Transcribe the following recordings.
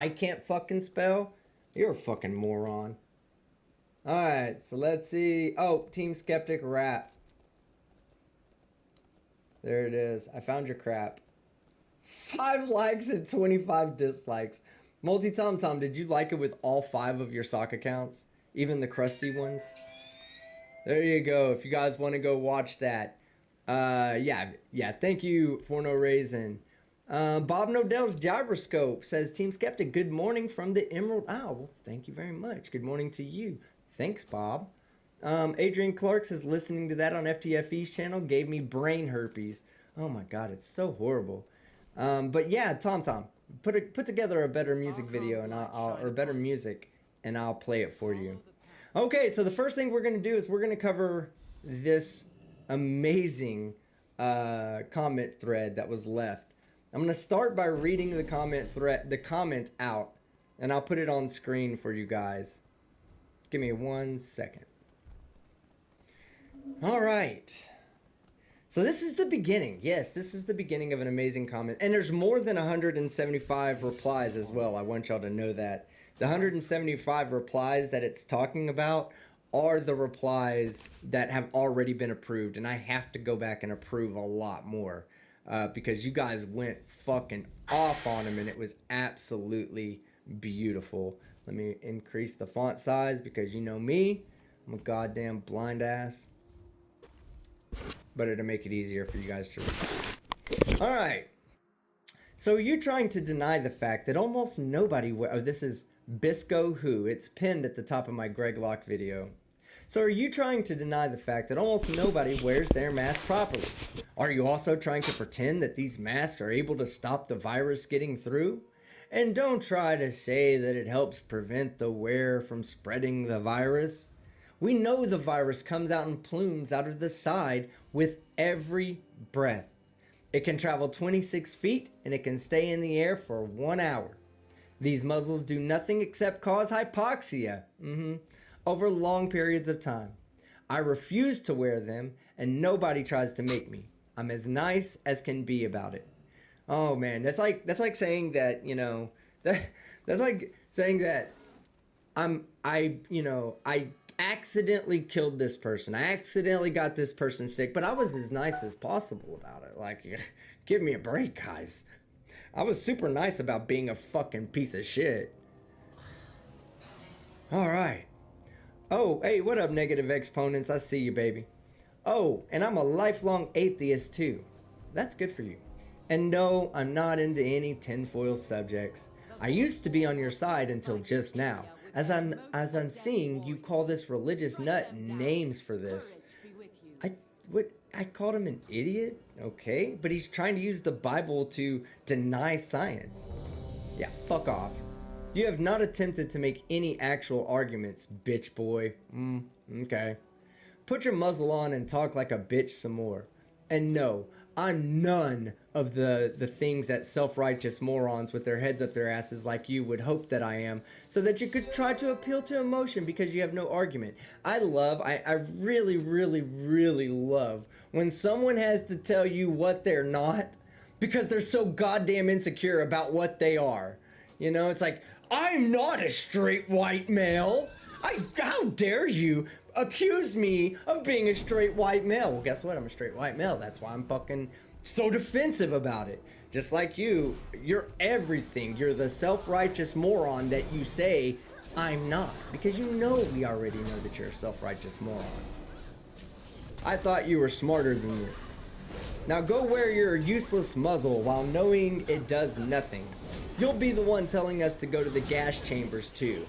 I can't fucking spell? You're a fucking moron. Alright, so let's see. Oh, Team Skeptic rap. There it is. I found your crap. 5 likes and 25 dislikes. Multi Tom Tom, did you like it with all 5 of your sock accounts? Even the crusty ones? There you go. If you guys want to go watch that. Yeah. Thank you for no reason. Bob Nodell's Gyroscope says, Team Skeptic, good morning from the Emerald Isle. Well, thank you very much. Good morning to you. Thanks, Bob. Adrian Clark says, listening to that on FTFE's channel gave me brain herpes. Oh my god, it's so horrible. But yeah, Tom Tom, put together a better music video and or better music, and I'll play it for you. Okay, so the first thing we're gonna do is we're gonna cover this amazing comment thread that was left. I'm gonna start by reading the comment out, and I'll put it on screen for you guys. Give me 1 second. All right. So this is the beginning. Yes, this is the beginning of an amazing comment. And there's more than 175 replies as well. I want y'all to know that. The 175 replies that it's talking about are the replies that have already been approved. And I have to go back and approve a lot more. Because you guys went fucking off on them and it was absolutely beautiful. Let me increase the font size because you know me. I'm a goddamn blind ass. Better to make it easier for you guys to read. Alright. So you're trying to deny the fact that almost nobody... Oh, this is Bisco Who. It's pinned at the top of my Greg Locke video. So are you trying to deny the fact that almost nobody wears their mask properly? Are you also trying to pretend that these masks are able to stop the virus getting through? And don't try to say that it helps prevent the wearer from spreading the virus. We know the virus comes out in plumes out of the side with every breath. It can travel 26 feet and it can stay in the air for 1 hour. These muzzles do nothing except cause hypoxia over long periods of time. I refuse to wear them and nobody tries to make me. I'm as nice as can be about it. Oh man, that's like saying that, you know, that's like saying that I accidentally killed this person. I accidentally got this person sick, but I was as nice as possible about it. Like, give me a break, guys. I was super nice about being a fucking piece of shit. Alright. Oh, hey, what up, negative exponents? I see you, baby. Oh, and I'm a lifelong atheist, too. That's good for you. And no, I'm not into any tinfoil subjects. I used to be on your side until just now. As I'm seeing, you call this religious nut names for this. I called him an idiot? Okay, but he's trying to use the Bible to deny science. Yeah, fuck off. You have not attempted to make any actual arguments, bitch boy. Okay. Put your muzzle on and talk like a bitch some more. And no, I'm none of the things that self-righteous morons with their heads up their asses like you would hope that I am, so that you could try to appeal to emotion because you have no argument. I really, really, really love when someone has to tell you what they're not because they're so goddamn insecure about what they are. You know, it's like, I'm not a straight white male. How dare you accuse me of being a straight white male? Well, guess what? I'm a straight white male. That's why I'm fucking so defensive about it. Just like you, you're everything. You're the self-righteous moron that you say I'm not. Because you know we already know that you're a self-righteous moron. I thought you were smarter than this. Now go wear your useless muzzle while knowing it does nothing. You'll be the one telling us to go to the gas chambers too.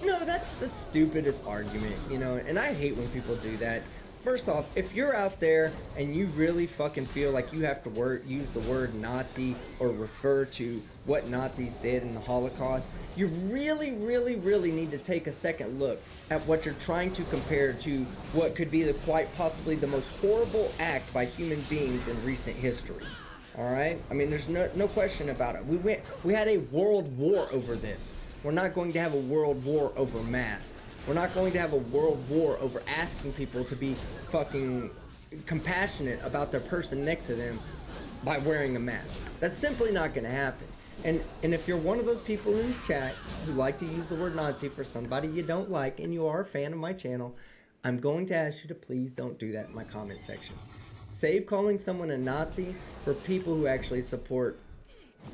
No, that's the stupidest argument, you know, and I hate when people do that. First off, if you're out there and you really fucking feel like you have to use the word Nazi or refer to what Nazis did in the Holocaust, you really, really, really need to take a second look at what you're trying to compare to what could be quite possibly the most horrible act by human beings in recent history. All right? I mean, there's no question about it. We had a world war over this. We're not going to have a world war over masks. We're not going to have a world war over asking people to be fucking compassionate about their person next to them by wearing a mask. That's simply not going to happen. And if you're one of those people in the chat who like to use the word Nazi for somebody you don't like and you are a fan of my channel, I'm going to ask you to please don't do that in my comment section. Save calling someone a Nazi for people who actually support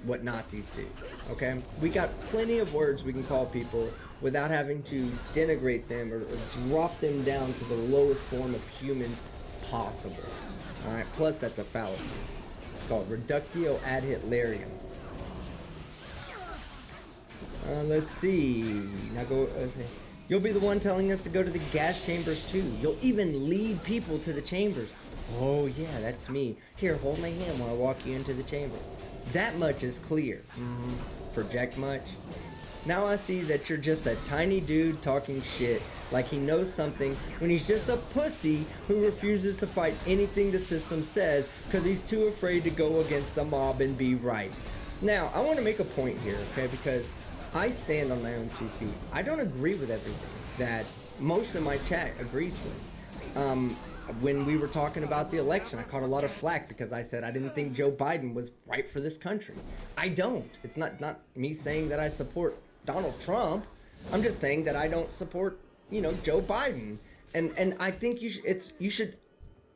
what Nazis do, okay? We got plenty of words we can call people without having to denigrate them or drop them down to the lowest form of humans possible. All right, plus that's a fallacy. It's called reductio ad Hitlerium. Let's see. Now go. You'll be the one telling us to go to the gas chambers too. You'll even lead people to the chambers. Oh yeah, that's me. Here, hold my hand while I walk you into the chamber. That much is clear. Project much? Now I see that you're just a tiny dude talking shit like he knows something when he's just a pussy who refuses to fight anything the system says because he's too afraid to go against the mob and be right. Now, I want to make a point here, okay, because I stand on my own 2 feet. I don't agree with everything that most of my chat agrees with. When we were talking about the election, I caught a lot of flack because I said I didn't think Joe Biden was right for this country. I don't. It's not me saying that I support Donald Trump. I'm just saying that I don't support, Joe Biden. And I think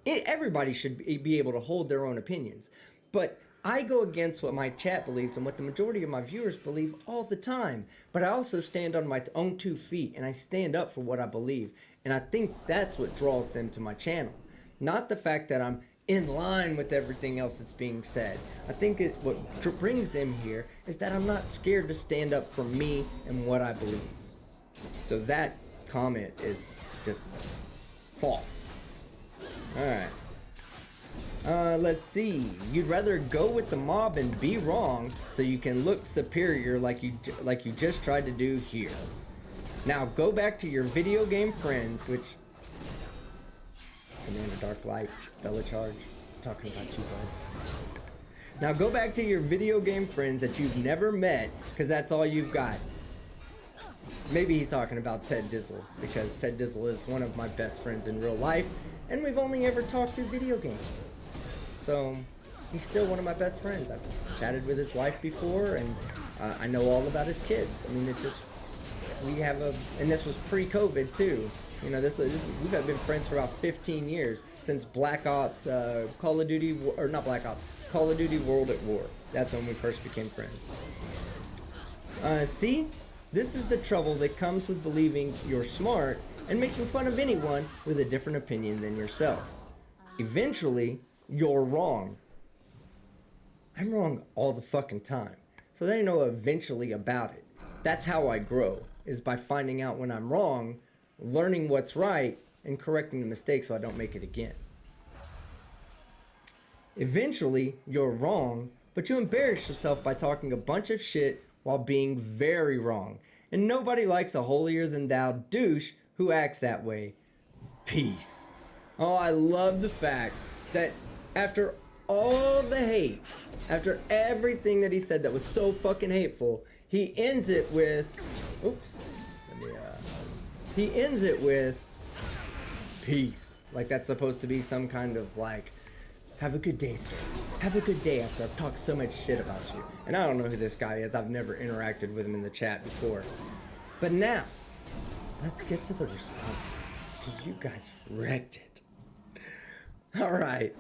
everybody should be able to hold their own opinions. But I go against what my chat believes and what the majority of my viewers believe all the time. But I also stand on my own 2 feet and I stand up for what I believe. And I think that's what draws them to my channel. Not the fact that I'm in line with everything else that's being said. I think what brings them here is that I'm not scared to stand up for me and what I believe. So that comment is just false. Alright. Let's see. You'd rather go with the mob and be wrong so you can look superior like you just tried to do here. Now go back to your video game friends, which Commander Dark Light, Bella Charge, talking about you buds. Now go back to your video game friends that you've never met, because that's all you've got. Maybe he's talking about Ted Dizzle, because Ted Dizzle is one of my best friends in real life, and we've only ever talked through video games. So he's still one of my best friends. I've chatted with his wife before, and I know all about his kids. I mean, it's just, and this was pre-COVID too. We've been friends for about 15 years, since Black Ops, Call of Duty World at War. That's when we first became friends. See? This is the trouble that comes with believing you're smart and making fun of anyone with a different opinion than yourself. Eventually, you're wrong. I'm wrong all the fucking time. So there ain't no eventually about it. That's how I grow, is by finding out when I'm wrong, learning what's right, and correcting the mistake so I don't make it again. Eventually, you're wrong, but you embarrass yourself by talking a bunch of shit while being very wrong. And nobody likes a holier-than-thou douche who acts that way. Peace. Oh, I love the fact that after all the hate, after everything that he said that was so fucking hateful, he ends it with, he ends it with peace. Like that's supposed to be some kind of like, have a good day, sir. Have a good day after I've talked so much shit about you. And I don't know who this guy is. I've never interacted with him in the chat before. But now, let's get to the responses, because you guys wrecked it. Alright.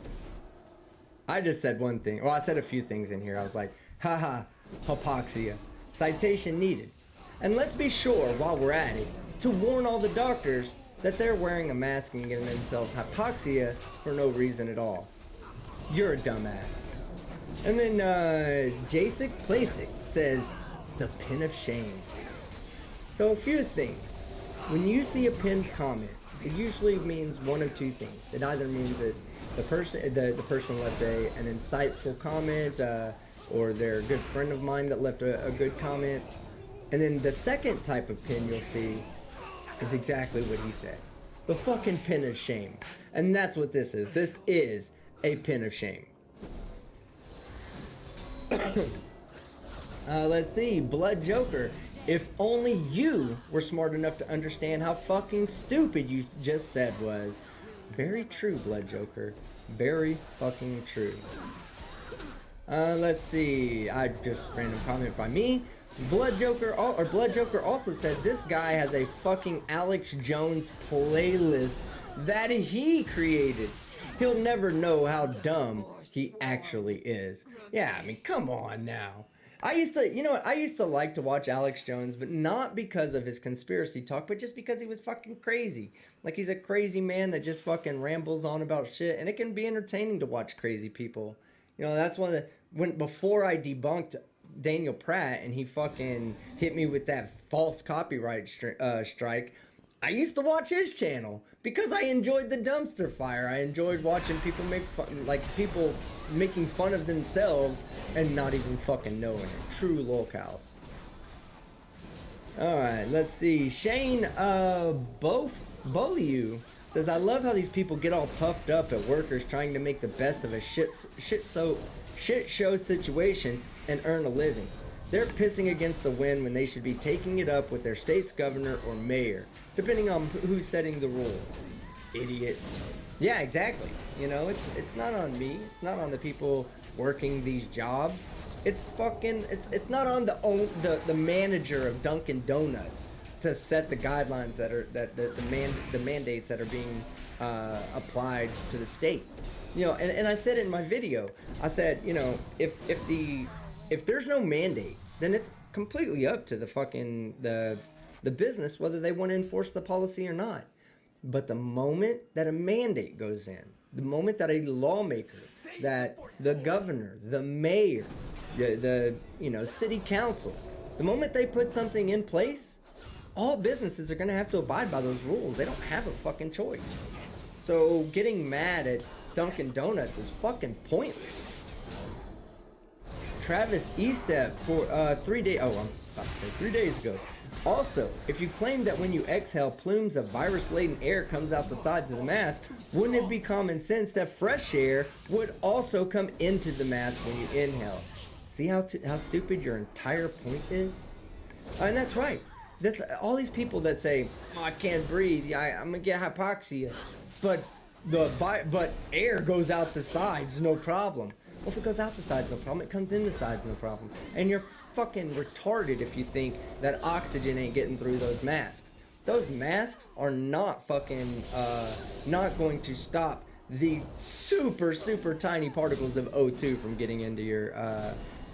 I just said one thing. Well, I said a few things in here. I was like, haha, hypoxia. Citation needed. And let's be sure, while we're at it, to warn all the doctors that they're wearing a mask and giving themselves hypoxia for no reason at all. You're a dumbass. And then Jacek Placek says, the pin of shame. So a few things. When you see a pinned comment, it usually means one of two things. It either means that the person left an insightful comment, or they're a good friend of mine that left a good comment. And then the second type of pin you'll see is exactly what he said. The fucking pin of shame. And that's what this is. This is a pin of shame. Let's see. Blood Joker. If only you were smart enough to understand how fucking stupid you just said was. Very true, Blood Joker. Very fucking true. Let's see. I just random comment by me. Blood Joker also said this guy has a fucking Alex Jones playlist that he created. He'll never know how dumb he actually is. Yeah, I mean, come on now. I used to, you know what? I used to like to watch Alex Jones, but not because of his conspiracy talk, but just because he was fucking crazy. Like, he's a crazy man that just fucking rambles on about shit, and it can be entertaining to watch crazy people. You know, that's one of the, before I debunked Daniel Pratt and he fucking hit me with that false copyright strike, I used to watch his channel because I enjoyed the dumpster fire. I enjoyed watching people make fun, like people making fun of themselves and not even fucking knowing it. True lolcows. Alright, let's see. Shane Beaulieu says, I love how these people get all puffed up at workers trying to make the best of a shit show situation and earn a living. They're pissing against the wind when they should be taking it up with their state's governor or mayor, depending on who's setting the rules. Idiots. Yeah, exactly. You know, it's not on me. It's not on the people working these jobs. It's fucking it's not on the manager of Dunkin' Donuts to set the guidelines that are the mandates that are being applied to the state. You know, and I said it in my video. I said, you know, if there's no mandate, then it's completely up to the fucking the business whether they want to enforce the policy or not. But the moment that a mandate goes in, the moment that a lawmaker, that the governor, the mayor, the you know, city council, the moment they put something in place, all businesses are going to have to abide by those rules. They don't have a fucking choice. So getting mad at Dunkin' Donuts is fucking pointless. Travis Estep for 3 days. Oh, I'm about to say 3 days ago. Also, if you claim that when you exhale, plumes of virus-laden air comes out the sides of the mask, wouldn't it be common sense that fresh air would also come into the mask when you inhale? See how stupid your entire point is? And that's right. That's all these people that say, oh, I can't breathe. I'm gonna get hypoxia, but air goes out the sides, no problem. Well, if it goes out the sides, no problem. It comes in the sides, no problem. And you're fucking retarded if you think that oxygen ain't getting through those masks. Those masks are not fucking not going to stop the super tiny particles of O2 from getting into your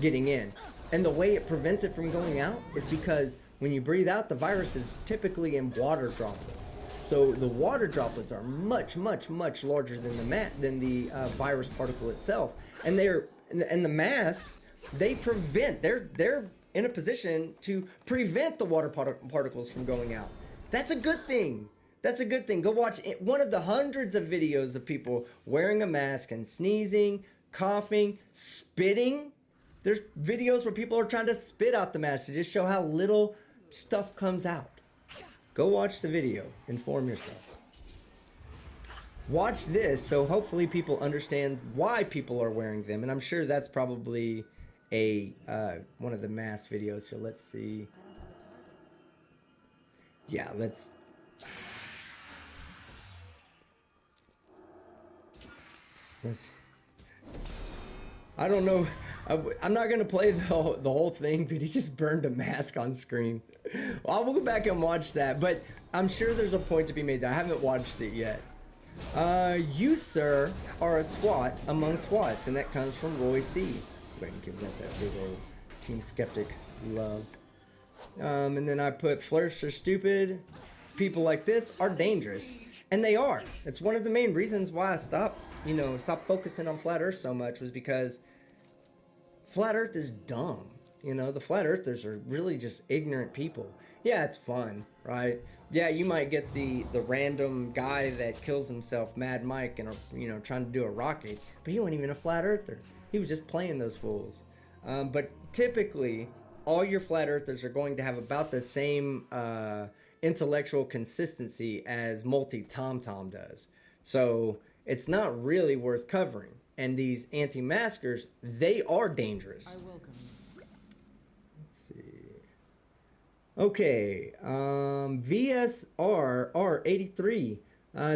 getting in. And the way it prevents it from going out is because when you breathe out, the virus is typically in water droplets. So the water droplets are much larger than the virus particle itself, and the masks, they prevent. They're in a position to prevent the water particles from going out. That's a good thing. That's a good thing. Go watch one of the hundreds of videos of people wearing a mask and sneezing, coughing, spitting. There's videos where people are trying to spit out the mask to just show how little stuff comes out. Go watch the video. Inform yourself. Watch this, so hopefully people understand why people are wearing them. And I'm sure that's probably a one of the mask videos. So let's see. Yeah, let's. I don't know. I'm not gonna play the whole thing, but he just burned a mask on screen. Well, I will go back and watch that, but I'm sure there's a point to be made there. I haven't watched it yet. You, sir, are a twat among twats, and that comes from Roy C. Go ahead and give that big old Team Skeptic love. And then I put flirts are stupid. People like this are dangerous. And they are. It's one of the main reasons why I stopped focusing on Flat Earth so much, was because Flat Earth is dumb. You know, the Flat Earthers are really just ignorant people. Yeah, it's fun, right? Yeah, you might get the random guy that kills himself, Mad Mike, and trying to do a rocket, but he wasn't even a Flat Earther. He was just playing those fools. But typically, all your Flat Earthers are going to have about the same intellectual consistency as Multi-Tom does. So it's not really worth covering. And these anti-maskers, they are dangerous. I welcome you. Let's see. Okay, VSRR83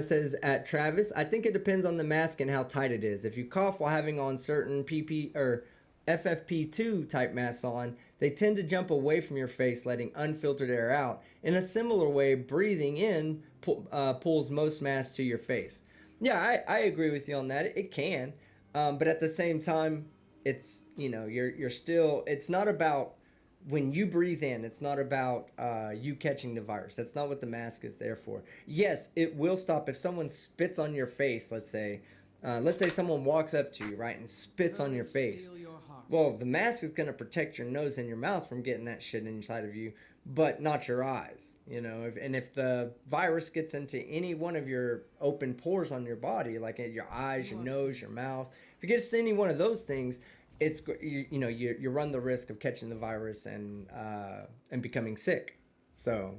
says, at Travis, I think it depends on the mask and how tight it is. If you cough while having on certain PP or FFP2 type masks on, they tend to jump away from your face, letting unfiltered air out. In a similar way, breathing in pulls most masks to your face. Yeah, I agree with you on that. It can, but at the same time, it's, you know, you're still. It's not about when you breathe in. It's not about you catching the virus. That's not what the mask is there for. Yes, it will stop if someone spits on your face. Let's say someone walks up to you, right, and spits on your face. Well, the mask is going to protect your nose and your mouth from getting that shit inside of you, but not your eyes. You know, if the virus gets into any one of your open pores on your body, like in your eyes, your nose, your mouth, if it gets to any one of those things, you run the risk of catching the virus and becoming sick. So,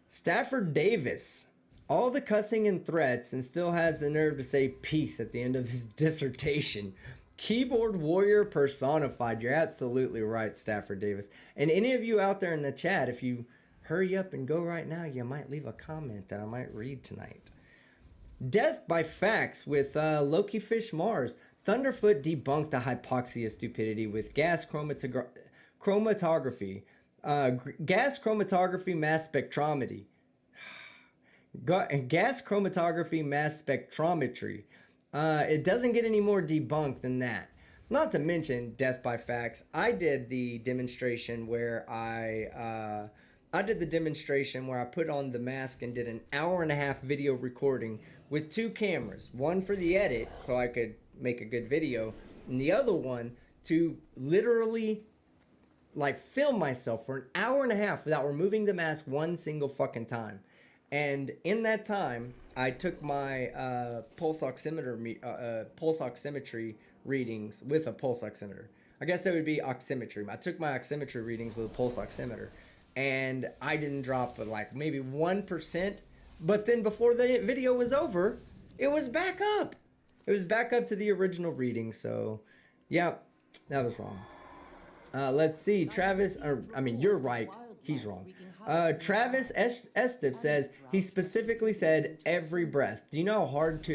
Stafford Davis, all the cussing and threats, and still has the nerve to say peace at the end of his dissertation. Keyboard warrior personified. You're absolutely right, Stafford Davis. And any of you out there in the chat, if you hurry up and go right now, you might leave a comment that I might read tonight. Death by Facts with Loki Fish Mars. Thunderfoot debunked the hypoxia stupidity with gas chromatography. Gas chromatography mass spectrometry. Gas chromatography mass spectrometry. It doesn't get any more debunked than that. Not to mention Death by Facts. I did the demonstration where I put on the mask and did an 1.5-hour video recording with 2 cameras. One for the edit, so I could make a good video, and the other one to literally like film myself for an 1.5 hours without removing the mask one single fucking time. And in that time, I took my pulse oximetry readings with a pulse oximeter. I guess that would be oximetry. I took my oximetry readings with a pulse oximeter, and I didn't drop like maybe 1%. But then before the video was over, it was back up. It was back up to the original reading. So, yeah, that was wrong. Let's see. Travis, you're right. He's wrong. Travis Estep says he specifically said every breath. Do you know how hard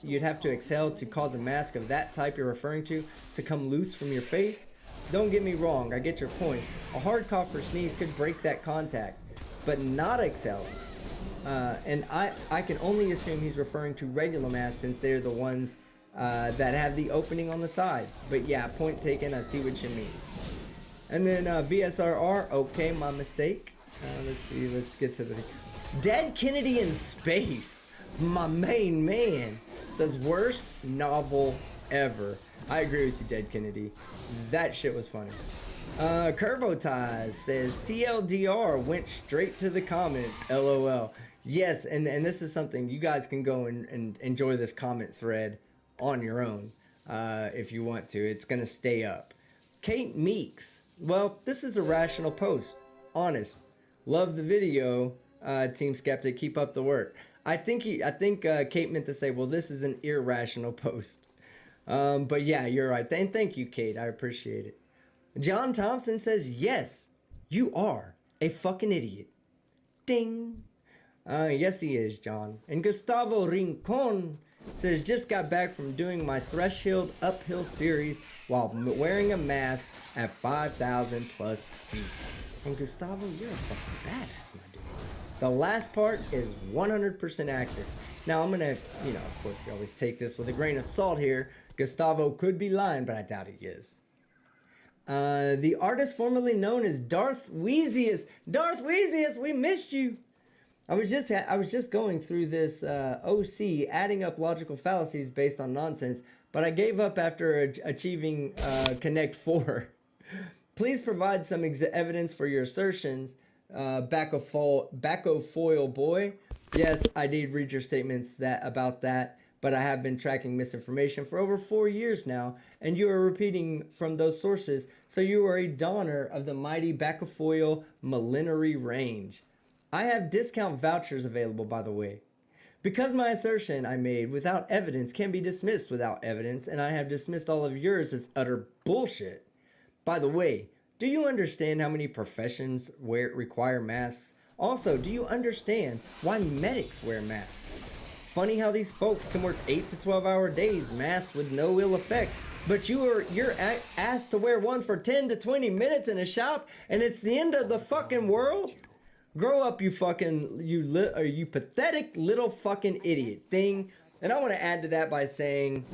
you'd have to exhale to cause a mask of that type you're referring to come loose from your face? Don't get me wrong, I get your point. A hard cough or sneeze could break that contact, but not exhaling. And I can only assume he's referring to regular masks since they're the ones that have the opening on the sides. But yeah, point taken, I see what you mean. And then VSRR, okay, my mistake. Let's get to the Dead Kennedy in Space. My main man says worst novel ever. I agree with you, Dead Kennedy. That shit was funny. Curvoties says TLDR went straight to the comments. LOL. Yes, and this is something you guys can go and enjoy this comment thread on your own if you want to. It's gonna stay up. Kate Meeks. Well, this is a rational post. Honest. Love the video, Team Skeptic. Keep up the work. I think Kate meant to say, well, this is an irrational post. But yeah, you're right. And thank you, Kate. I appreciate it. John Thompson says, yes, you are a fucking idiot. Ding. Yes, he is, John. And Gustavo Rincon says, just got back from doing my Threshold uphill series while wearing a mask at 5,000 plus feet. And Gustavo, you're a fucking badass, my dude. The last part is 100% accurate. Now, I'm gonna, of course, you always take this with a grain of salt here. Gustavo could be lying, but I doubt he is. The artist formerly known as Darth Weezius. Darth Weezius, we missed you. I was just going through this OC, adding up logical fallacies based on nonsense, but I gave up after achieving Connect 4. Please provide some evidence for your assertions, Backofoil boy. Yes, I did read your statements about that, but I have been tracking misinformation for over 4 years now, and you are repeating from those sources, so you are a donor of the mighty Backofoil millenary range. I have discount vouchers available, by the way. Because my assertion I made without evidence can be dismissed without evidence, and I have dismissed all of yours as utter bullshit. By the way, do you understand how many professions require masks? Also, do you understand why medics wear masks? funny how these folks can work 8 to 12-hour days, masked with no ill effects. But you're asked to wear one for 10 to 20 minutes in a shop, and it's the end of the fucking world? Grow up, you pathetic little fucking idiot thing. And I want to add to that by saying,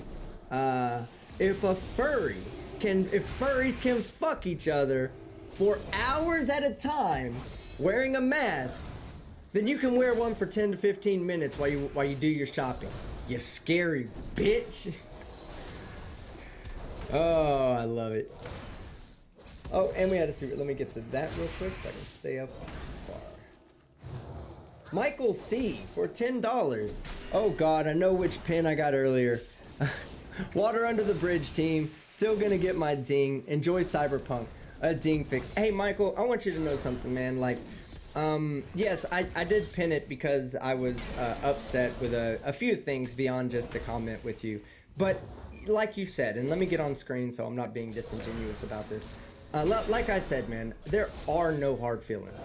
if furries can fuck each other for hours at a time wearing a mask, then you can wear one for 10 to 15 minutes while you do your shopping. You scary bitch. Oh, I love it. Oh, and we had a super. Let me get to that real quick so I can stay up far. Michael C for $10. Oh God, I know which pin I got earlier. Water under the bridge, team. Still gonna get my ding. Enjoy Cyberpunk. A ding fix. Hey, Michael, I want you to know something, man. Like, yes, I did pin it because I was upset with a few things beyond just the comment with you. But like you said, and let me get on screen so I'm not being disingenuous about this. Like I said, man, there are no hard feelings.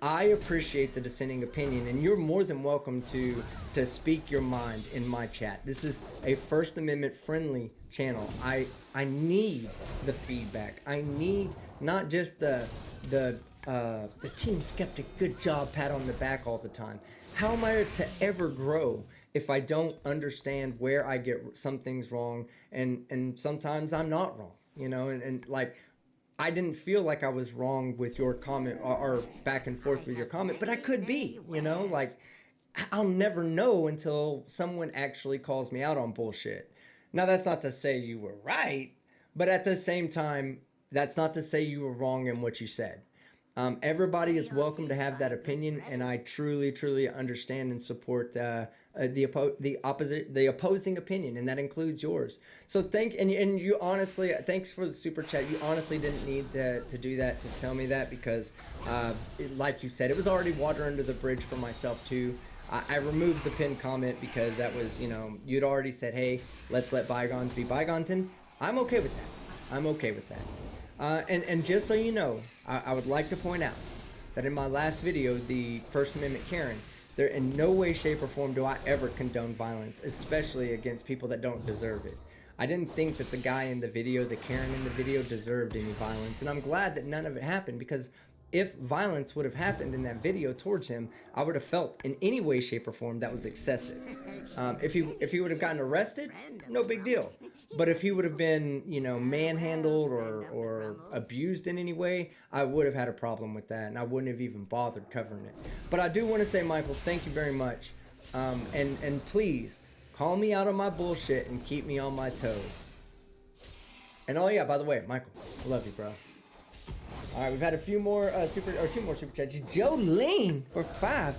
I appreciate the dissenting opinion, and you're more than welcome to speak your mind in my chat. This is a First Amendment friendly channel. I need the feedback. I need not just the Team Skeptic good job pat on the back all the time. How am I to ever grow if I don't understand where I get some things wrong, and sometimes I'm not wrong, you know, and like, I didn't feel like I was wrong with your comment or back and forth with your comment, but I could be, you know, like, I'll never know until someone actually calls me out on bullshit. Now, that's not to say you were right, but at the same time, that's not to say you were wrong in what you said. Everybody is welcome to have that opinion, and I truly, truly understand and support the opposing opinion, and that includes yours. So and you honestly, thanks for the super chat. You honestly didn't need to do that, to tell me that, because like you said, it was already water under the bridge for myself too. I removed the pinned comment because that was, you know, you'd already said, hey, let's let bygones be bygones, and I'm okay with that. I'm okay with that. And just so you know, I would like to point out that in my last video, the First Amendment Karen, there in no way, shape, or form do I ever condone violence, especially against people that don't deserve it. I didn't think that the guy in the video, the Karen in the video, deserved any violence, and I'm glad that none of it happened, because if violence would have happened in that video towards him, I would have felt in any way, shape, or form that was excessive. If he would have gotten arrested, no big deal. But if he would have been, you know, manhandled or abused in any way, I would have had a problem with that, and I wouldn't have even bothered covering it. But I do want to say, Michael, thank you very much. And please, call me out on my bullshit and keep me on my toes. And oh yeah, by the way, Michael, I love you, bro. All right, we've had a few more two more super chats. Jolene for $5.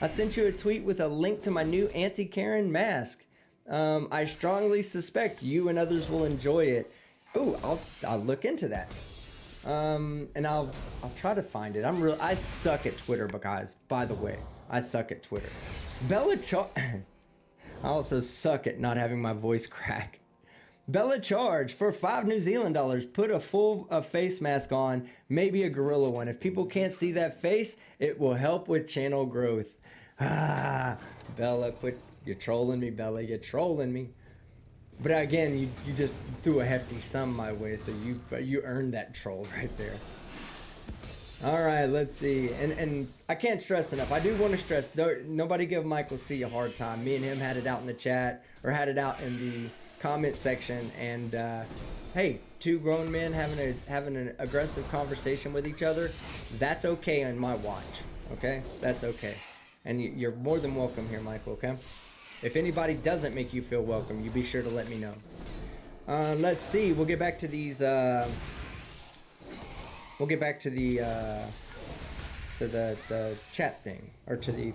I sent you a tweet with a link to my new anti-Karen mask. I strongly suspect you and others will enjoy it. Ooh, I'll look into that. And I'll try to find it. I suck at Twitter, but guys, by the way, I suck at Twitter. I also suck at not having my voice crack. Bella Charge for $5 New Zealand dollars. Put a full face mask on, maybe a gorilla one. If people can't see that face, it will help with channel growth. Ah, Bella, quit. You're trolling me, Bella. You're trolling me. But again, you just threw a hefty sum my way, so you earned that troll right there. All right, let's see. And I can't stress enough. I do want to stress, nobody give Michael C a hard time. Me and him had it out in the chat, or had it out in the comment section, and hey, two grown men having an aggressive conversation with each other, that's okay on my watch. Okay, that's okay. And you're more than welcome here, Michael. Okay, if anybody doesn't make you feel welcome, you be sure to let me know. Let's see, we'll get back to these we'll get back to the chat thing, or to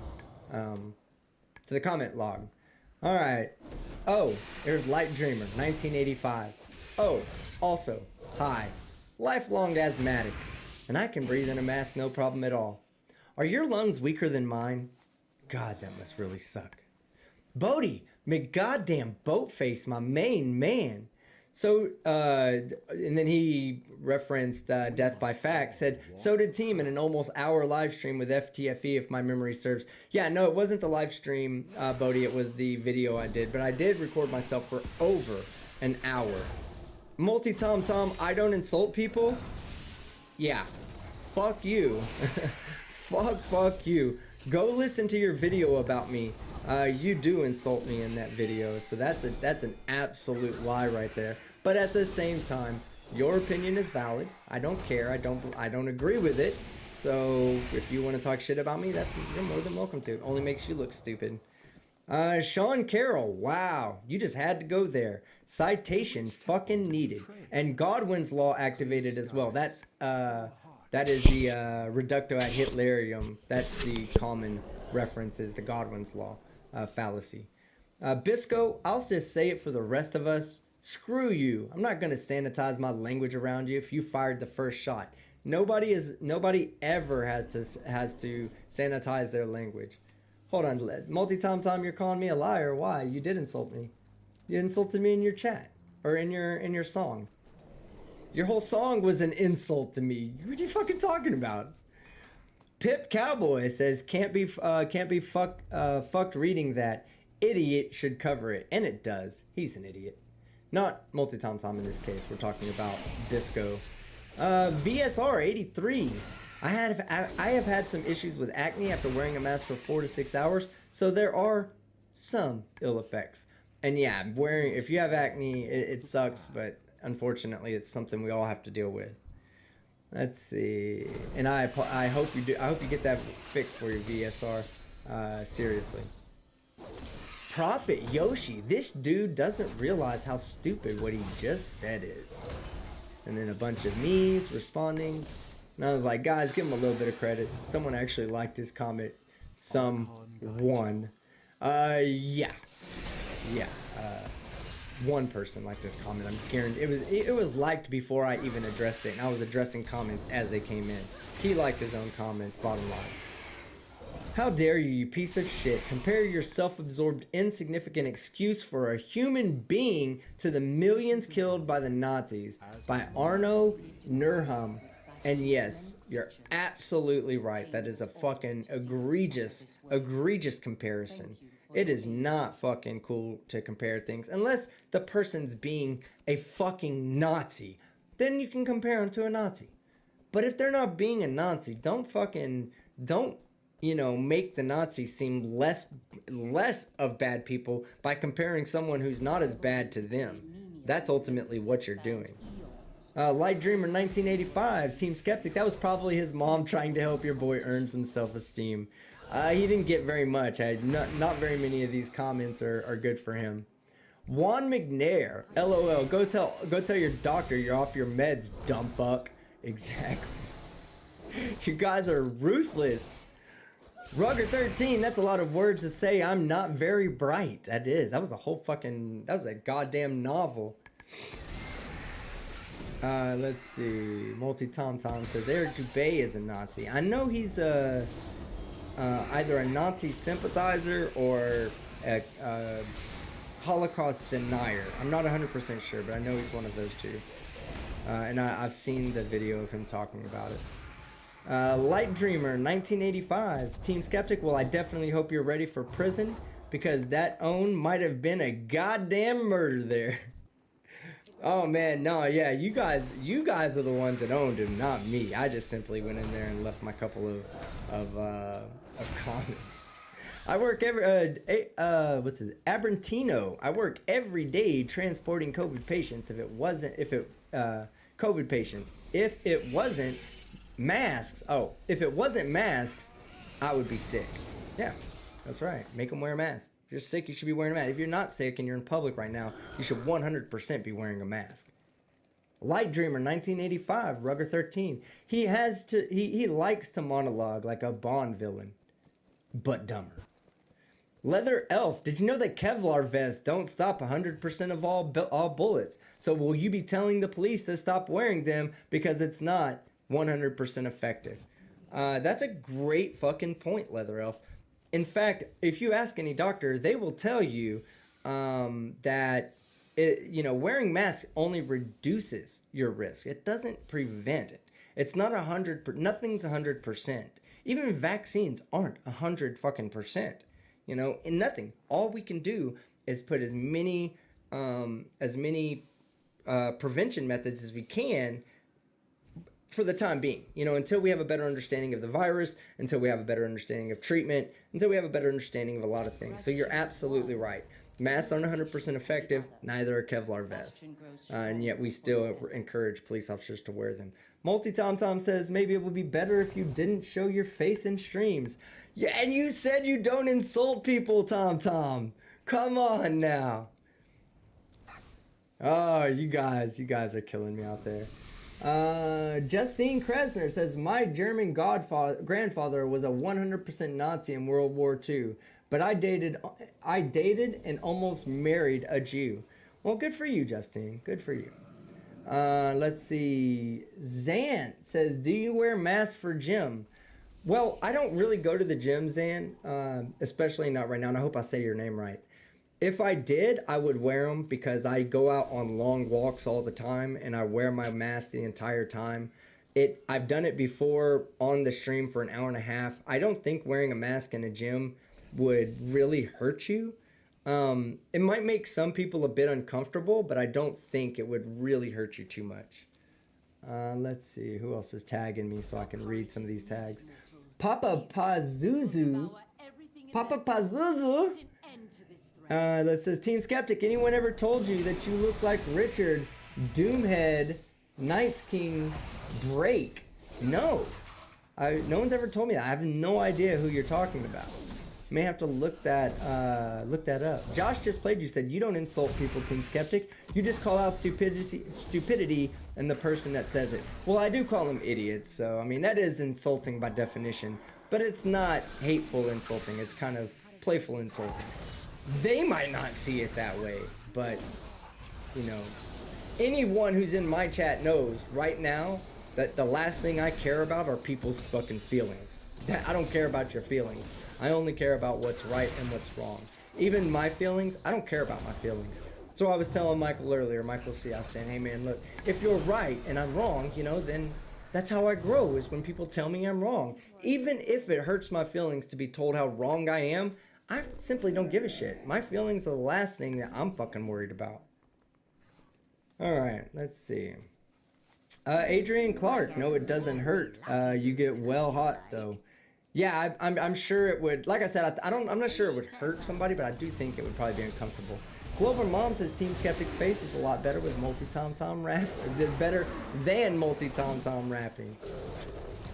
the comment log. All right. Oh, there's Light Dreamer, 1985. Oh, also, hi, lifelong asthmatic, and I can breathe in a mask no problem at all. Are your lungs weaker than mine? God, that must really suck. Bodie, McGoddamn Boatface, my main man. So, and then he referenced Death by Fact, said, so did Team in an almost hour live stream with FTFE, if my memory serves. Yeah, no, it wasn't the live stream, Bodhi, it was the video I did, but I did record myself for over an hour. Multi-Tom Tom, I don't insult people? Yeah. Fuck you. Fuck you. Go listen to your video about me. You do insult me in that video, so that's an absolute lie right there. But at the same time, your opinion is valid. I don't care. I don't agree with it. So if you want to talk shit about me, you're more than welcome to. It only makes you look stupid. Sean Carroll, wow, you just had to go there. Citation fucking needed. And Godwin's law activated as well. That is the reductio ad Hitlerium. That's the common reference, is the Godwin's law fallacy. Bisco, I'll just say it for the rest of us. Screw you. I'm not going to sanitize my language around you if you fired the first shot. Nobody ever has to sanitize their language. Hold on, Multi-Tom Tom, you're calling me a liar. Why? You did insult me. You insulted me in your chat or in your song. Your whole song was an insult to me. What are you fucking talking about? Pip Cowboy says can't be fucked reading that. Idiot should cover it, and it does. He's an idiot. Not Multi-Tom Tom in this case. We're talking about Bisco. VSR 83. I have had some issues with acne after wearing a mask for 4 to 6 hours, so there are some ill effects. And yeah, if you have acne, it sucks, but unfortunately, it's something we all have to deal with. Let's see. And I hope you do. I hope you get that fixed for your VSR. Seriously. Prophet Yoshi, this dude doesn't realize how stupid what he just said is. And then a bunch of me's responding. And I was like, guys, give him a little bit of credit. Someone actually liked his comment. Someone. Yeah. One person liked this comment. I'm guaranteed it was liked before I even addressed it, and I was addressing comments as they came in. He liked his own comments, bottom line. How dare you, you piece of shit, compare your self-absorbed, insignificant excuse for a human being to the millions killed by the Nazis, by Arno Nurham. And yes, you're absolutely right. That is a fucking egregious comparison. It is not fucking cool to compare things unless the person's being a fucking Nazi. Then you can compare them to a Nazi. But if they're not being a Nazi, don't make the Nazis seem less of bad people by comparing someone who's not as bad to them. That's ultimately what you're doing. Light Dreamer 1985, Team Skeptic, that was probably his mom trying to help your boy earn some self-esteem. He didn't get very much. Not very many of these comments are good for him. Juan McNair, LOL, go tell your doctor you're off your meds, dumb fuck. Exactly. You guys are ruthless. Rugger 13, that's a lot of words to say. I'm not very bright. That is. That was a goddamn novel. Let's see. Multi-Tom Tom says Eric Dubé is a Nazi. I know he's either a Nazi sympathizer or a Holocaust denier. I'm not 100% sure, but I know he's one of those two. And I've seen the video of him talking about it. Light Dreamer 1985, Team Skeptic, well, I definitely hope you're ready for prison because that own might have been a goddamn murder there. Oh man, no, yeah, you guys are the ones that owned him, not me. I just simply went in there and left my couple of comments. I work Abrantino. I work every day transporting COVID patients. If it wasn't masks, I would be sick. Yeah, that's right. Make them wear a mask. If you're sick, you should be wearing a mask. If you're not sick and you're in public right now, you should 100% be wearing a mask. Light Dreamer 1985, Rugger 13. He likes to monologue like a Bond villain, but dumber. Leather Elf, did you know that Kevlar vests don't stop 100% of all bullets? So will you be telling the police to stop wearing them because it's not 100% effective? That's a great fucking point, Leather Elf. In fact, if you ask any doctor, they will tell you that wearing masks only reduces your risk. It doesn't prevent it. It's not 100. Nothing's 100%. Even vaccines aren't 100 fucking percent. And nothing. All we can do is put as many prevention methods as we can for the time being, until we have a better understanding of the virus, until we have a better understanding of treatment, until we have a better understanding of a lot of things. So you're absolutely right. Masks aren't 100% effective, neither are Kevlar vests. And yet we still encourage police officers to wear them. Multi-Tom says, maybe it would be better if you didn't show your face in streams. Yeah, and you said you don't insult people, Tom. Come on now. Oh, you guys are killing me out there. Justine Kresner says, my German grandfather was a 100% Nazi in World War II, but I dated and almost married a Jew. Well, good for you, Justine. Good for you. Let's see. Zan says, do you wear masks for gym? Well, I don't really go to the gym, Zan, especially not right now, and I hope I say your name right. If I did, I would wear them because I go out on long walks all the time and I wear my mask the entire time. I've done it before on the stream for an hour and a half. I don't think wearing a mask in a gym would really hurt you. It might make some people a bit uncomfortable, but I don't think it would really hurt you too much. Let's see, who else is tagging me so I can read some of these tags. Papa Pazuzu. That says, Team Skeptic, anyone ever told you that you look like Richard, Doomhead, Knights King, Drake? No. No one's ever told me that. I have no idea who you're talking about. May have to look that up. Josh just played. You said you don't insult people, Team Skeptic. You just call out stupidity and the person that says it. Well, I do call them idiots, so I mean that is insulting by definition, but it's not hateful insulting. It's kind of playful insulting. They might not see it that way, but anyone who's in my chat knows right now that the last thing I care about are people's fucking feelings. I don't care about your feelings. I only care about what's right and what's wrong. Even my feelings, I don't care about my feelings. So I was telling Michael earlier, Michael C, I was saying, hey man, look, if you're right and I'm wrong, then that's how I grow, is when people tell me I'm wrong. Even if it hurts my feelings to be told how wrong I am, I simply don't give a shit. My feelings are the last thing that I'm fucking worried about. Alright, let's see. Adrian Clark, no it doesn't hurt. You get well hot though. Yeah, I'm sure it would. Like I said, I'm not sure it would hurt somebody, but I do think it would probably be uncomfortable. Glover Mom says Team Skeptic's face is a lot better with multi-tom rap. Better than multi-tom rapping.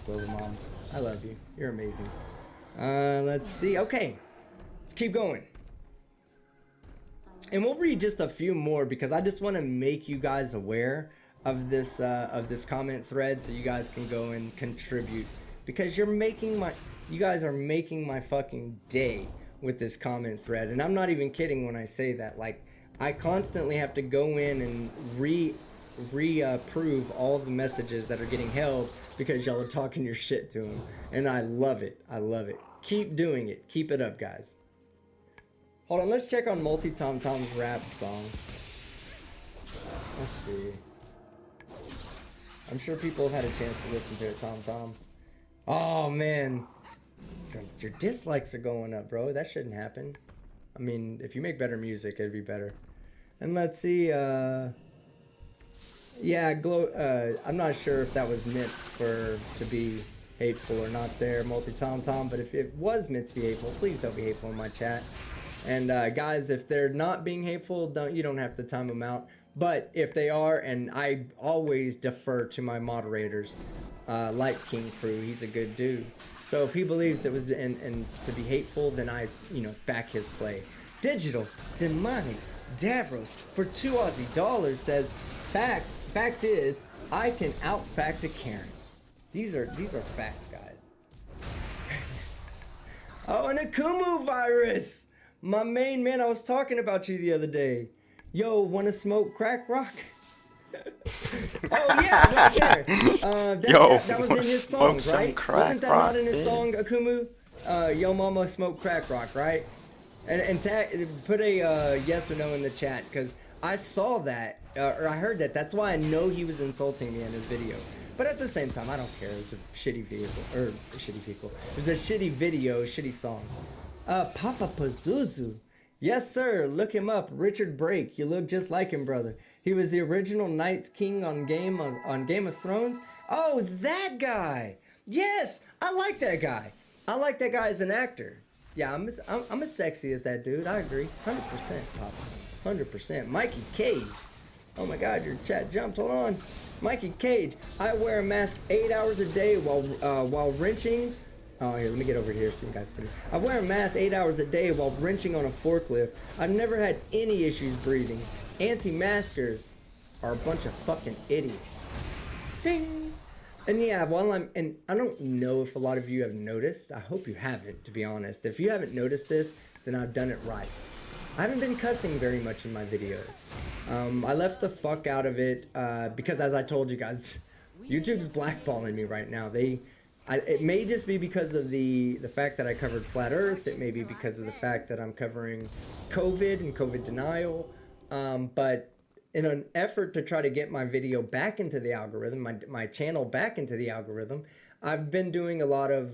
Glover Mom, I love you. You're amazing. Let's see. Okay, let's keep going. And we'll read just a few more because I just want to make you guys aware of this comment thread so you guys can go and contribute. Because you guys are making my fucking day with this comment thread. And I'm not even kidding when I say that. Like, I constantly have to go in and reapprove all the messages that are getting held because y'all are talking your shit to them. And I love it. I love it. Keep doing it. Keep it up, guys. Hold on, let's check on Multi-Tom's rap song. Let's see. I'm sure people have had a chance to listen to it, Tom. Oh, man. Your dislikes are going up, bro. That shouldn't happen. I mean, if you make better music, it'd be better. And let's see, yeah, I'm not sure if that was meant to be hateful or not there, Multi-Tom, but if it was meant to be hateful, please don't be hateful in my chat. And guys, if they're not being hateful, you don't have to time them out. But if they are, and I always defer to my moderators, like King Crew, he's a good dude. So if he believes it was and to be hateful, then I, back his play. Digital Demonic Davros for $2 Aussie says, fact is, I can out-fact a Karen. These are facts, guys. Oh, an Akumu virus! My main man, I was talking about you the other day. Yo, wanna smoke crack rock? Oh yeah, right there. That was in his song, right? Wasn't that not in his song, Akumu? Yo mama smoke crack rock, right? And put a yes or no in the chat, because I saw that, or I heard that. That's why I know he was insulting me in his video. But at the same time, I don't care. It was a shitty vehicle, or a shitty vehicle. It was a shitty video, shitty song. Papa Pazuzu. Yes, sir. Look him up. Richard Brake. You look just like him, brother. He was the original Night's King on Game of Thrones. Oh, that guy. Yes, I like that guy. I like that guy as an actor. Yeah, I'm as sexy as that dude. I agree. 100%, Papa. 100%. Mikey Cage. Oh my God, your chat jumped. Hold on. Mikey Cage. I wear a mask 8 hours a day while wrenching. Oh, here, let me get over here so you guys see. I wear a mask 8 hours a day while wrenching on a forklift. I've never had any issues breathing. Anti-maskers are a bunch of fucking idiots. Ding. And yeah, and I don't know if a lot of you have noticed. I hope you haven't, to be honest. If you haven't noticed this, then I've done it right. I haven't been cussing very much in my videos. I left the fuck out of it because, as I told you guys, YouTube's blackballing me right now. It may just be because of the fact that I covered Flat Earth. It may be because of the fact that I'm covering COVID and COVID denial. But in an effort to try to get my video back into the algorithm, my channel back into the algorithm, I've been doing a lot of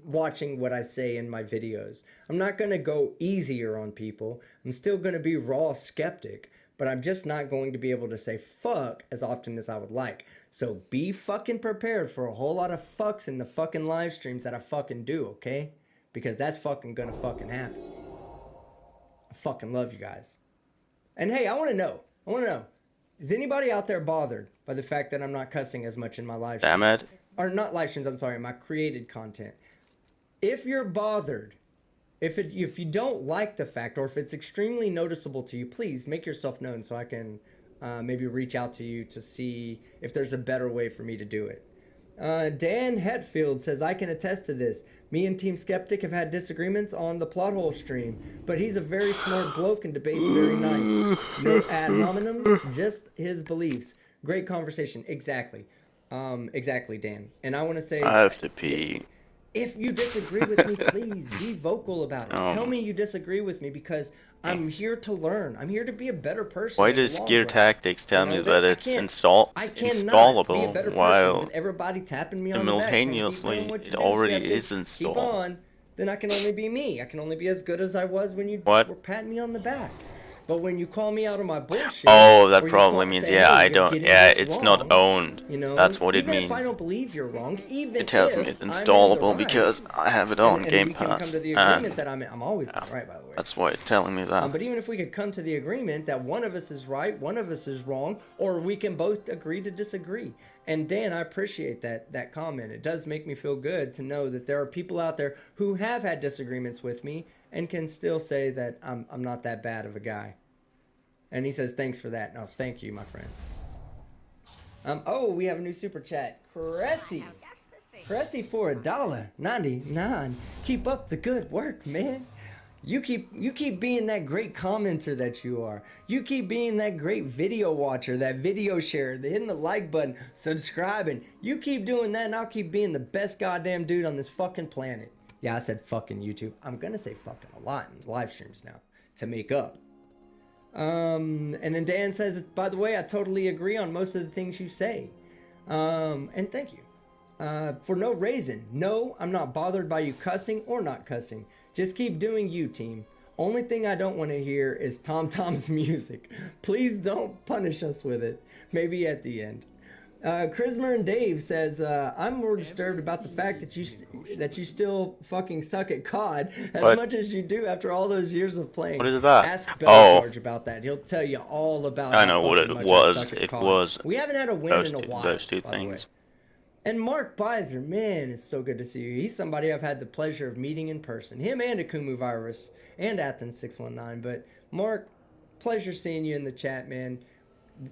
watching what I say in my videos. I'm not going to go easier on people. I'm still going to be raw skeptic, but I'm just not going to be able to say fuck as often as I would like. So be fucking prepared for a whole lot of fucks in the fucking live streams that I fucking do, okay? Because that's fucking gonna fucking happen. I fucking love you guys. And hey, I want to know, is anybody out there bothered by the fact that I'm not cussing as much in my live streams? Damn it. Or not live streams, I'm sorry, my created content. If you're bothered, if you don't like the fact, or if it's extremely noticeable to you, please make yourself known so I can maybe reach out to you to see if there's a better way for me to do it. Dan Hetfield says, I can attest to this. Me and Team Skeptic have had disagreements on the plot hole stream, but he's a very smart bloke and debates very nice. No ad hominem, just his beliefs. Great conversation. Exactly. Exactly, Dan. And I want to say, I have to pee. if you disagree with me, please be vocal about it. Tell me you disagree with me, because I'm here to learn. I'm here to be a better person. Why does Gear Tactics tell me that it's installable while everybody tapping me on simultaneously the back it already is installed? Keep on, then I can only be me. I can only be as good as I was when you were patting me on the back. But when you call me out of my bullshit, oh, that probably means, yeah, I don't, yeah, it's not owned. You know, that's what it even means. If I don't believe you're wrong, even it tells me it's installable because I have it on Game Pass. I'm always right, by the way. That's why it's telling me that. But even if we could come to the agreement that one of us is right, one of us is wrong, or we can both agree to disagree. And Dan, I appreciate that comment. It does make me feel good to know that there are people out there who have had disagreements with me and can still say that I'm not that bad of a guy. And he says, thanks for that. No, thank you, my friend. Oh, we have a new super chat. Cressy for $1.99. Keep up the good work, man. You keep being that great commenter that you are. You keep being that great video watcher, that video sharer, hitting the like button, subscribing. You keep doing that, and I'll keep being the best goddamn dude on this fucking planet. Yeah, I said fucking YouTube. I'm gonna say fucking a lot in live streams now to make up. And then Dan says, by the way, I totally agree on most of the things you say. And thank you. For no reason. No, I'm not bothered by you cussing or not cussing. Just keep doing you, team. Only thing I don't want to hear is Tom Tom's music. Please don't punish us with it. Maybe at the end. Chrismer and Dave says, I'm more disturbed about the fact that you still fucking suck at COD as much as you do after all those years of playing. What is that? Ask George about that. He'll tell you all about it. I know what it was. It was. We haven't had a win in a while. Those two things. And Mark Beiser, man, it's so good to see you. He's somebody I've had the pleasure of meeting in person. Him and Akumu Virus and Athens619. But Mark, pleasure seeing you in the chat, man.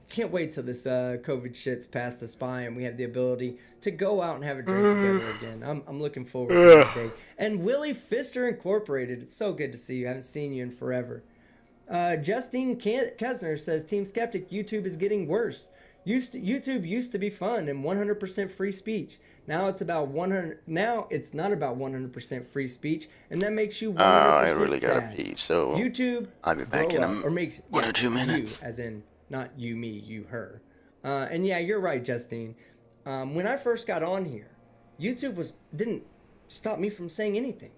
Can't wait till this COVID shit's passed us by and we have the ability to go out and have a drink together again. I'm looking forward to that day. And Willie Pfister Incorporated, it's so good to see you. I haven't seen you in forever. Justine Kesner says, Team Skeptic, YouTube is getting worse. YouTube used to be fun and 100% free speech. Now it's about 100. Now it's not about 100% free speech, and that makes you 100% I really gotta sad. pee, so YouTube, I'll be back grow in up, or makes one or two you, minutes. as in not you, me, you, her. And yeah, you're right, Justine. When I first got on here, YouTube didn't stop me from saying anything.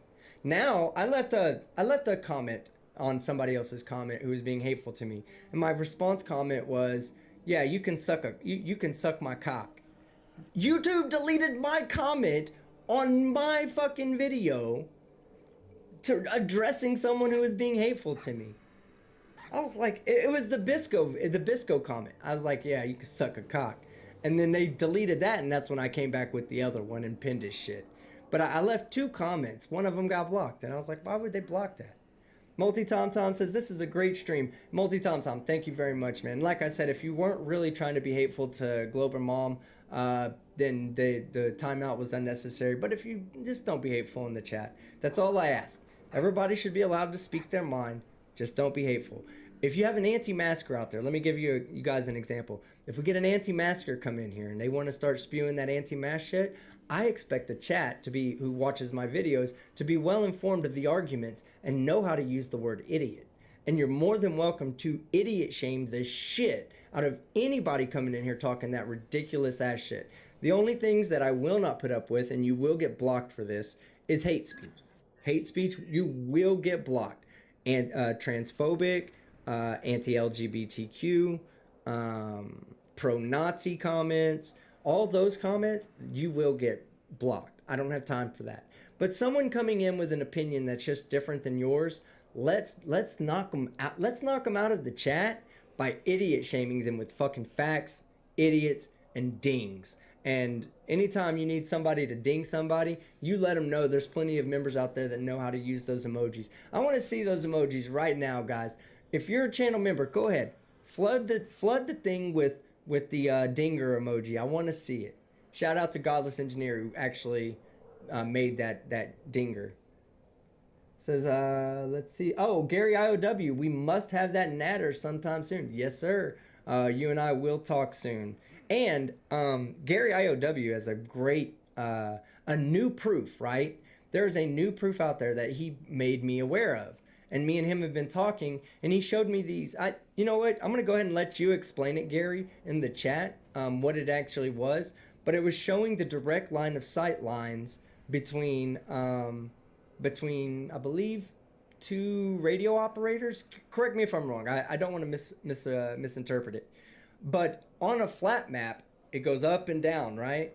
Now I left a comment on somebody else's comment who was being hateful to me, and my response comment was, "Yeah, you can suck my cock." YouTube deleted my comment on my fucking video to addressing someone who was being hateful to me. I was like, it was the Bisco comment. I was like, yeah, you can suck a cock. And then they deleted that, and that's when I came back with the other one and pinned his shit. But I left 2 comments. One of them got blocked, and I was like, why would they block that? Multi Tom Tom says, this is a great stream. Multi Tom Tom, thank you very much, man. Like I said, if you weren't really trying to be hateful to Glober Mom, then the timeout was unnecessary. But if you just don't be hateful in the chat, that's all I ask. Everybody should be allowed to speak their mind. Just don't be hateful. If you have an anti-masker out there, let me give you guys an example. If we get an anti-masker come in here and they want to start spewing that anti-mask shit, I expect the chat who watches my videos to be well informed of the arguments and know how to use the word idiot. And you're more than welcome to idiot shame the shit out of anybody coming in here talking that ridiculous ass shit. The only things that I will not put up with, and you will get blocked for this, is hate speech. Hate speech, you will get blocked. And transphobic, anti-LGBTQ, pro-Nazi comments, all those comments, you will get blocked. I don't have time for that. But someone coming in with an opinion that's just different than yours, let's knock them out. Let's knock them out of the chat by idiot shaming them with fucking facts, idiots, and dings. And anytime you need somebody to ding somebody, you let them know there's plenty of members out there that know how to use those emojis. I want to see those emojis right now, guys. If you're a channel member, go ahead. Flood the thing with the dinger emoji. I want to see it. Shout out to Godless Engineer who actually made that dinger. Says, let's see. Oh, Gary IOW, we must have that natter sometime soon. Yes, sir. You and I will talk soon. And Gary IOW has a great, a new proof, right? There's a new proof out there that he made me aware of. And me and him have been talking, and he showed me these. You know what? I'm going to go ahead and let you explain it, Gary, in the chat, what it actually was. But it was showing the direct line of sight lines between, I believe, 2 radio operators. Correct me if I'm wrong. I don't want to misinterpret it. But on a flat map, it goes up and down, right?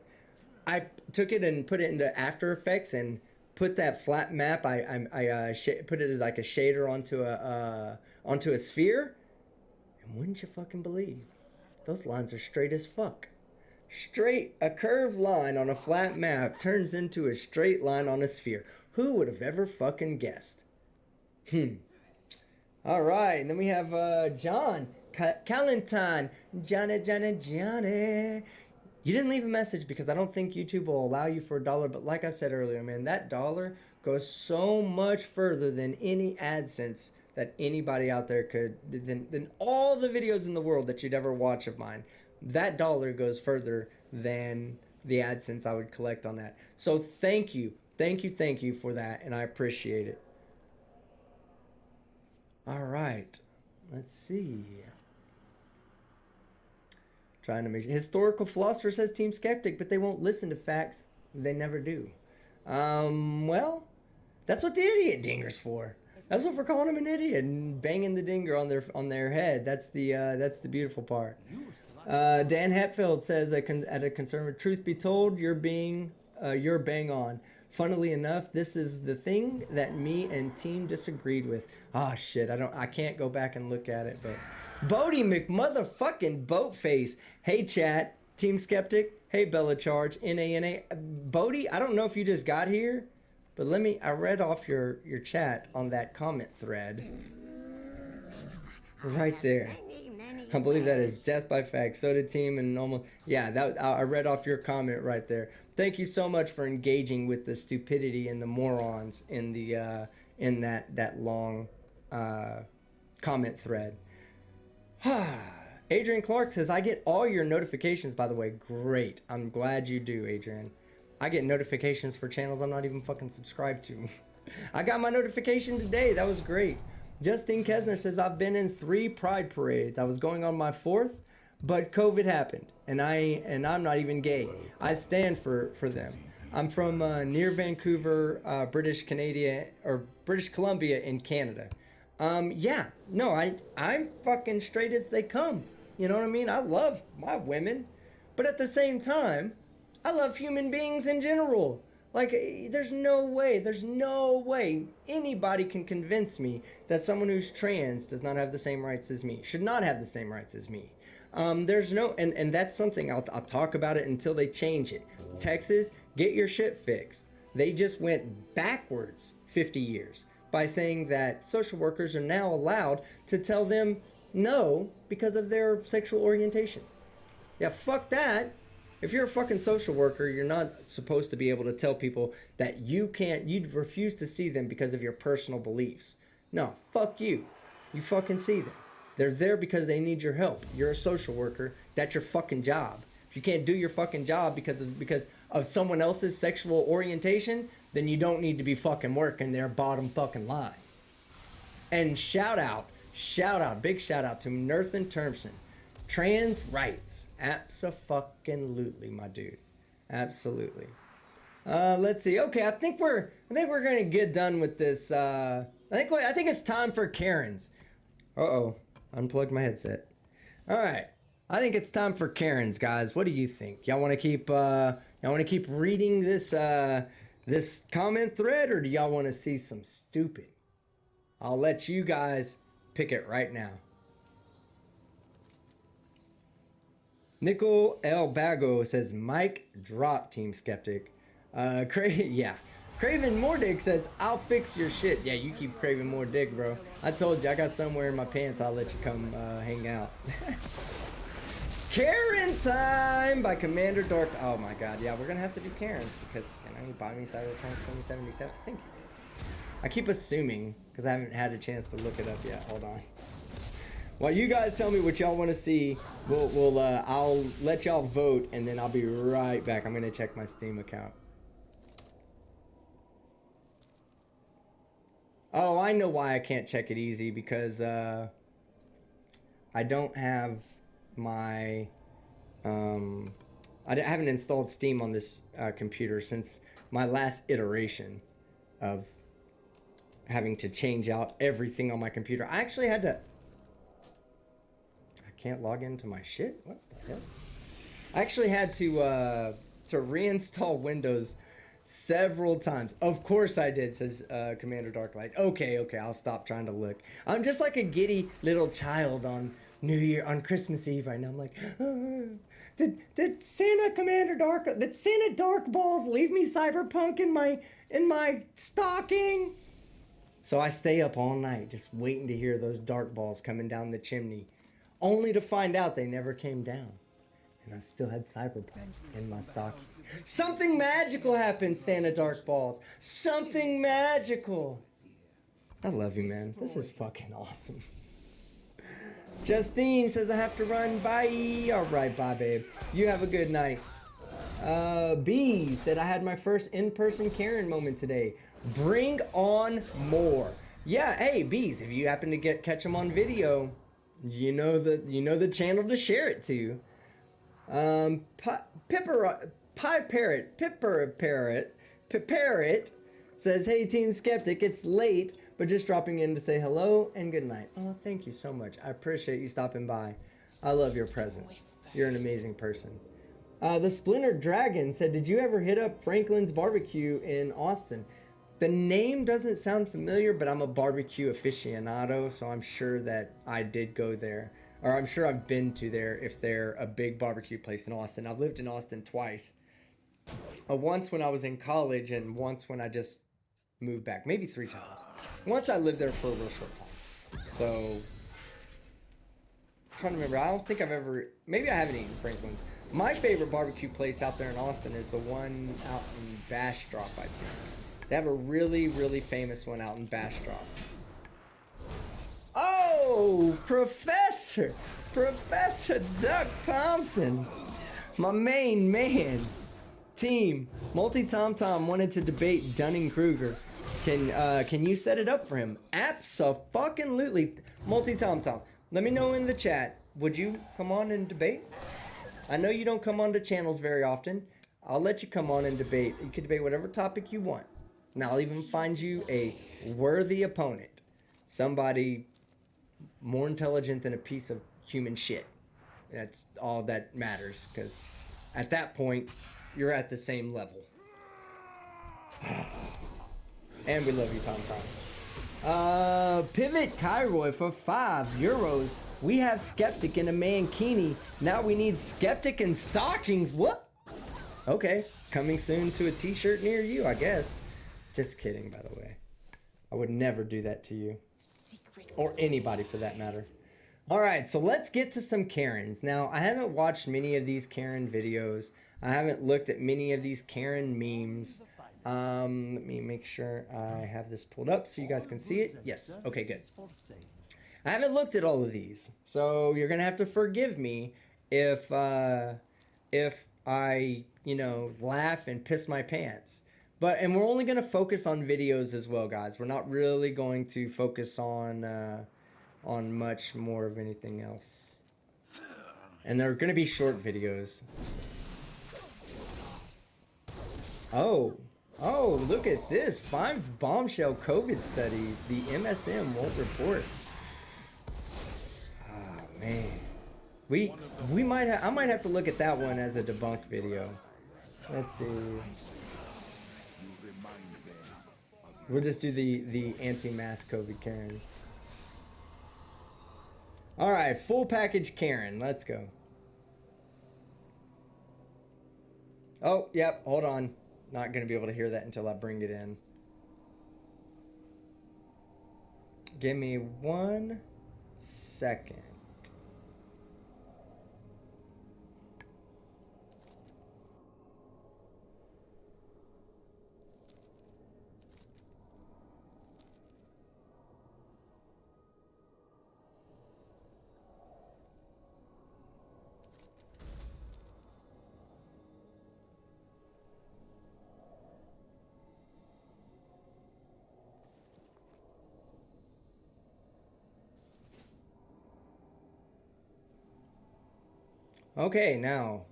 I took it and put it into After Effects and put that flat map. I put it as like a shader onto a sphere. And wouldn't you fucking believe, those lines are straight as fuck. Straight, a curved line on a flat map turns into a straight line on a sphere. Who would have ever fucking guessed? All right, and then we have John Calentine. Johnny. You didn't leave a message because I don't think YouTube will allow you for $1. But like I said earlier, man, that dollar goes so much further than any AdSense that anybody out there could, than all the videos in the world that you'd ever watch of mine. That dollar goes further than the AdSense I would collect on that. So thank you for that, and I appreciate it. All right, let's see. Trying to make historical philosopher says Team Skeptic, but they won't listen to facts. They never do. Well, that's what the idiot dinger's for. That's what we're calling him, an idiot, and banging the dinger on their head. That's the beautiful part. Dan Hatfield says at a conservative, truth be told, you're bang on. Funnily enough, this is the thing that me and team disagreed with. Ah, shit, I can't go back and look at it, but Bodie McMotherfucking Boatface. Hey chat, Team Skeptic. Hey Bella Charge, NANA. Bodie, I don't know if you just got here, but I read off your chat on that comment thread. Right there. I believe that is death by fact. So did team and almost, yeah, I read off your comment right there. Thank you so much for engaging with the stupidity and the morons in the in that long comment thread. Adrian Clark says, I get all your notifications, by the way. Great. I'm glad you do, Adrian. I get notifications for channels I'm not even fucking subscribed to. I got my notification today. That was great. Justine Kesner says, I've been in 3 Pride parades. I was going on my 4th, but COVID happened, and I'm not even gay. I stand for them. I'm from near Vancouver, British Columbia in Canada. Yeah, no, I'm fucking straight as they come. You know what I mean? I love my women, but at the same time, I love human beings in general. Like, there's no way anybody can convince me that someone who's trans does not have the same rights as me, should not have the same rights as me. There's no, and that's something I'll talk about it until they change it. Texas, get your shit fixed. They just went backwards 50 years by saying that social workers are now allowed to tell them no because of their sexual orientation. Yeah, fuck that. If you're a fucking social worker, you're not supposed to be able to tell people that you refuse to see them because of your personal beliefs. No, fuck you. You fucking see them. They're there because they need your help. You're a social worker. That's your fucking job. If you can't do your fucking job because of someone else's sexual orientation, then you don't need to be fucking working their bottom fucking line. And big shout out to Nerthan Termson. Trans rights. Abso-fucking-lutely, my dude. Absolutely. Let's see. Okay, I think we're gonna get done with this. I think it's time for Karen's. Uh-oh. Unplugged my headset. Alright. I think it's time for Karen's, guys. What do you think? Y'all wanna keep reading this comment thread, or do y'all wanna see some stupid? I'll let you guys pick it right now. Nickel L. Bago says, Mike drop, Team Skeptic. Craven More Dick says, I'll fix your shit. Yeah, you keep craving more dick, bro. I told you, I got somewhere in my pants. I'll let you come hang out. Karen Time by Commander Dark. Oh my god, yeah, we're gonna have to do Karen's because, you buy me Cyberpunk 2077. Thank you. I keep assuming because I haven't had a chance to look it up yet. Hold on. While you guys tell me what y'all want to see, I'll let y'all vote, and then I'll be right back. I'm gonna check my Steam account. Oh, I know why I can't check it easy, because I don't have my I haven't installed Steam on this computer since my last iteration of having to change out everything on my computer. I actually had to. Can't log into my shit? What the hell? I actually had to reinstall Windows several times. Of course I did, says Commander Darklight. Okay, I'll stop trying to look. I'm just like a giddy little child on Christmas Eve right now. I'm like, did Santa Dark Balls leave me Cyberpunk in my stocking? So I stay up all night just waiting to hear those dark balls coming down the chimney. Only to find out they never came down. And I still had Cyberpunk in my stocking. Something magical happened, Santa Dark Balls. Something magical. I love you, man. This is fucking awesome. Justine says I have to run. Bye. Alright, bye, babe. You have a good night. B said I had my first in-person Karen moment today. Bring on more. Yeah, hey, Bees, if you happen to catch them on video, you know the channel to share it to. Parrot says, hey Team Skeptic, it's late, but just dropping in to say hello and good night. Oh, thank you so much. I appreciate you stopping by. I love your presence. You're an amazing person. The Splintered Dragon said, did you ever hit up Franklin's Barbecue in Austin? The name doesn't sound familiar, but I'm a barbecue aficionado, so I'm sure that I did go there. Or I'm sure I've been to there if they're a big barbecue place in Austin. I've lived in Austin twice. Once when I was in college and once when I just moved back. Maybe 3 times. Once I lived there for a real short time. So, I'm trying to remember. I don't think I've ever... Maybe I haven't eaten Franklin's. My favorite barbecue place out there in Austin is the one out in Bastrop, I think. They have a really, really famous one out in Bastrop. Oh, Professor! Professor Duck Thompson, my main man. Team, Multi-Tom Tom wanted to debate Dunning-Kruger. Can you set it up for him? Abso-fucking-lutely. Multi-Tom Tom, let me know in the chat. Would you come on and debate? I know you don't come on to channels very often. I'll let you come on and debate. You can debate whatever topic you want. And I'll even find you a worthy opponent. Somebody more intelligent than a piece of human shit. That's all that matters, because at that point, you're at the same level. And we love you, Tom Tom. Pivot Kairoy for €5. We have Skeptic in a mankini. Now we need Skeptic and stockings. What? Okay. Coming soon to a t-shirt near you, I guess. Just kidding, by the way. I would never do that to you. Or anybody for that matter. Alright, so let's get to some Karens. Now, I haven't watched many of these Karen videos. I haven't looked at many of these Karen memes. Let me make sure I have this pulled up so you guys can see it. Yes, okay, good. I haven't looked at all of these, so you're gonna have to forgive me if I, laugh and piss my pants. And we're only gonna focus on videos as well, guys. We're not really going to focus on much more of anything else. And they're gonna be short videos. Oh, look at this. 5 bombshell COVID studies. The MSM won't report. Oh, man. I might have to look at that one as a debunk video. Let's see. We'll just do the anti-mask COVID Karens. Alright, full package Karen. Let's go. Oh, yep, hold on. Not going to be able to hear that until I bring it in. Give me 1 second. Okay, now.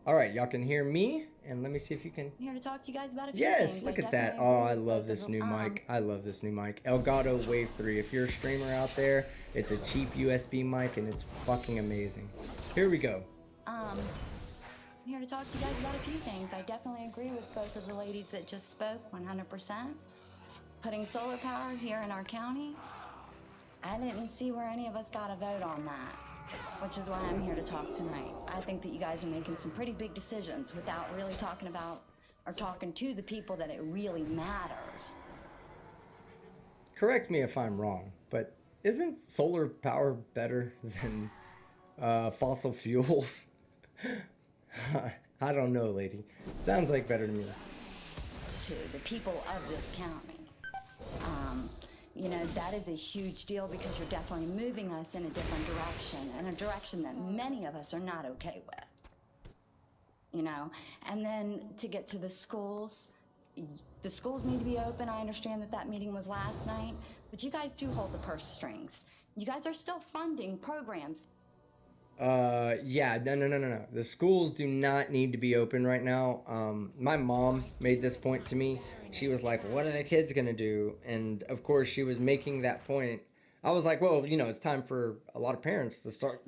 Alright, y'all can hear me? And let me see if you can... I'm here to talk to you guys about a few Yes, things. look at that. Oh, I love this new mic. I love this new mic. Elgato Wave 3. If you're a streamer out there, it's a cheap USB mic and it's fucking amazing. Here we go. I'm here to talk to you guys about a few things. I definitely agree with both of the ladies that just spoke, 100%. Putting solar power here in our county, I didn't see where any of us got a vote on that. Which is why I'm here to talk tonight. I think that you guys are making some pretty big decisions without really talking about or talking to the people that it really matters. Correct me if I'm wrong, but isn't solar power better than fossil fuels? I don't know, lady. Sounds like better to me. To the people of this county. That is a huge deal because you're definitely moving us in a different direction, and a direction that many of us are not okay with. And then to get to the schools need to be open. I understand that meeting was last night, but you guys do hold the purse strings. You guys are still funding programs. Yeah, no. The schools do not need to be open right now. My mom made this point to me. She was like, what are the kids gonna do? And of course she was making that point. I was like, well, it's time for a lot of parents to start,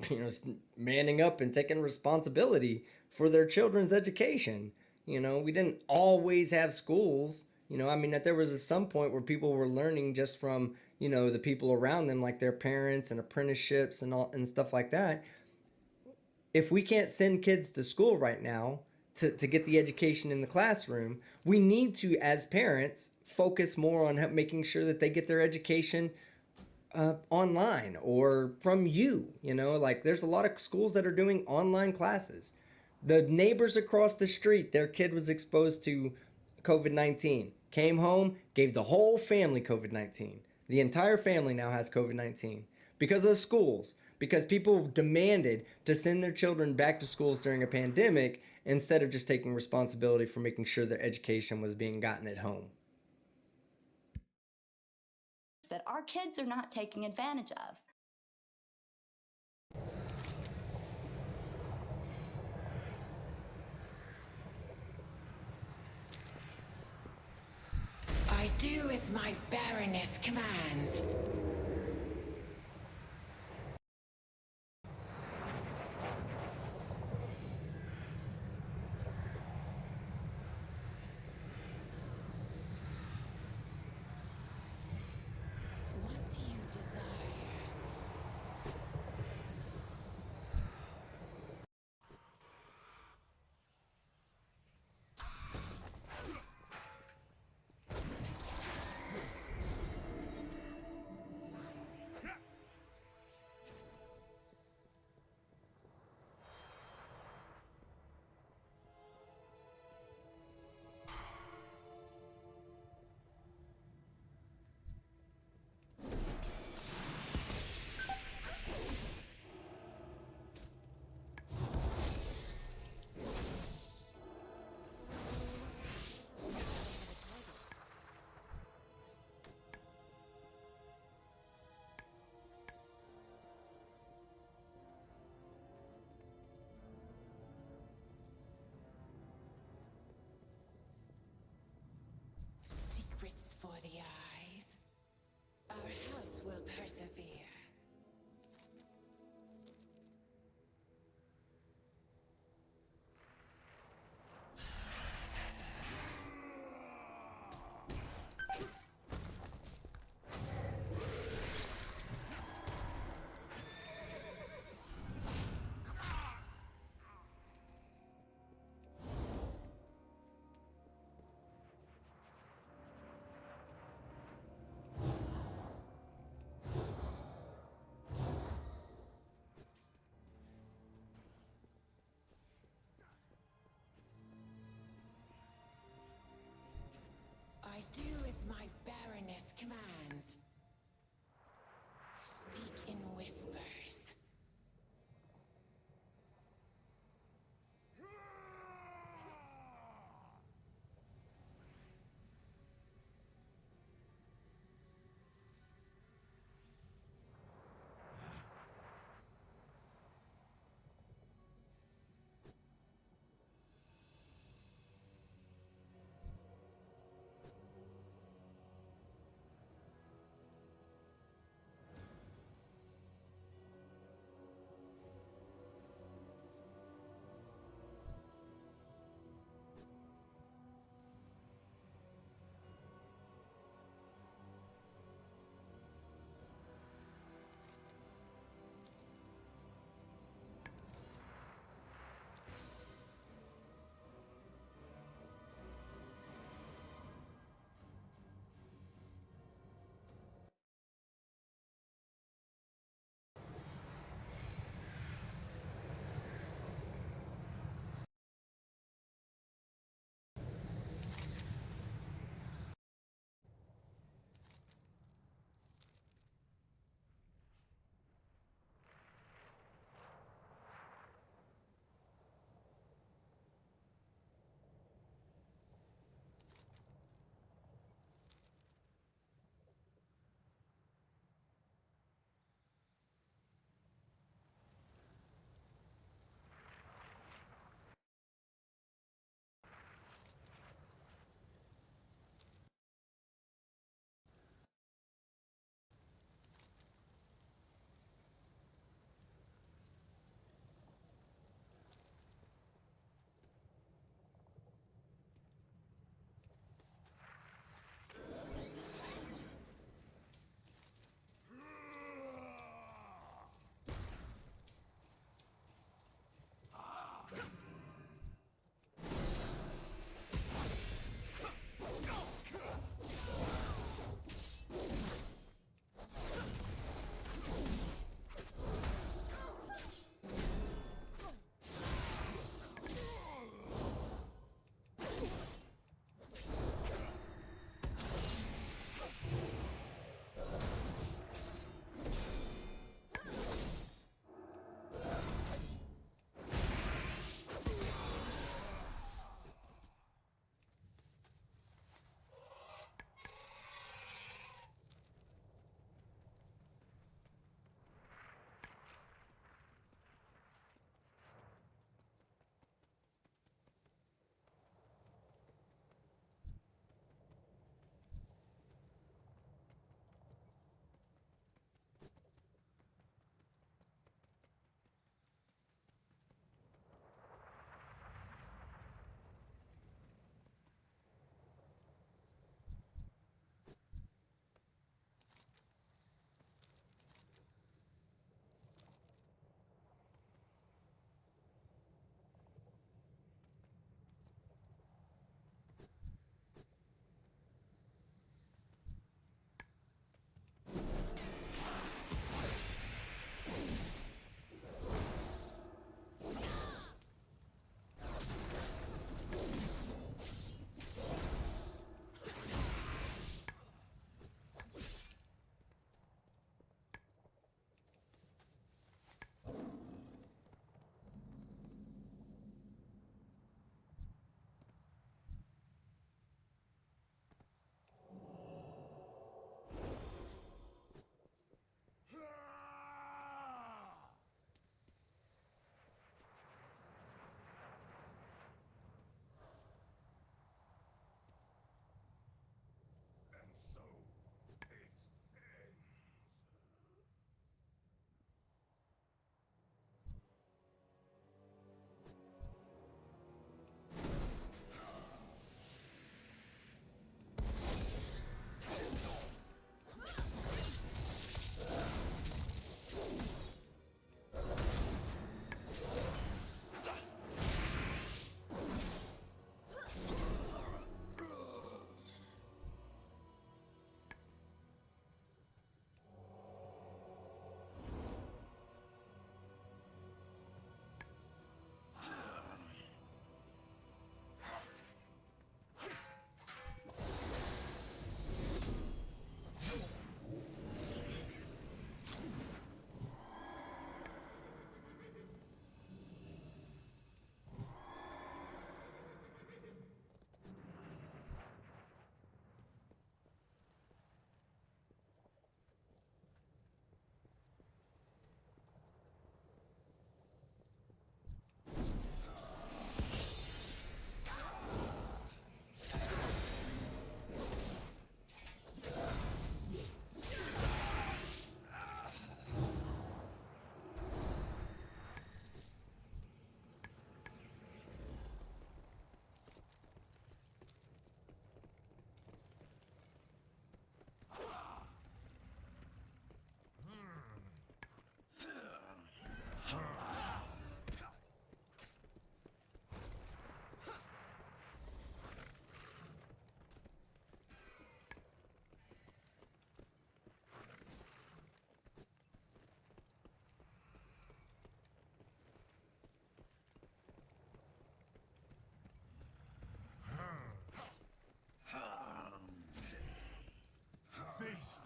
manning up and taking responsibility for their children's education. We didn't always have schools. That there was some point where people were learning just from, the people around them, like their parents and apprenticeships and stuff like that. If we can't send kids to school right now to get the education in the classroom, we need to, as parents, focus more on making sure that they get their education online or from you. There's a lot of schools that are doing online classes. The neighbors across the street, their kid was exposed to COVID-19. Came home, gave the whole family COVID-19. The entire family now has COVID-19 because of schools. because people demanded to send their children back to schools during a pandemic instead of just taking responsibility for making sure their education was being gotten at home. That our kids are not taking advantage of. I do as my Baroness commands. What do you desire? Secrets for the eyes. Our house will persevere.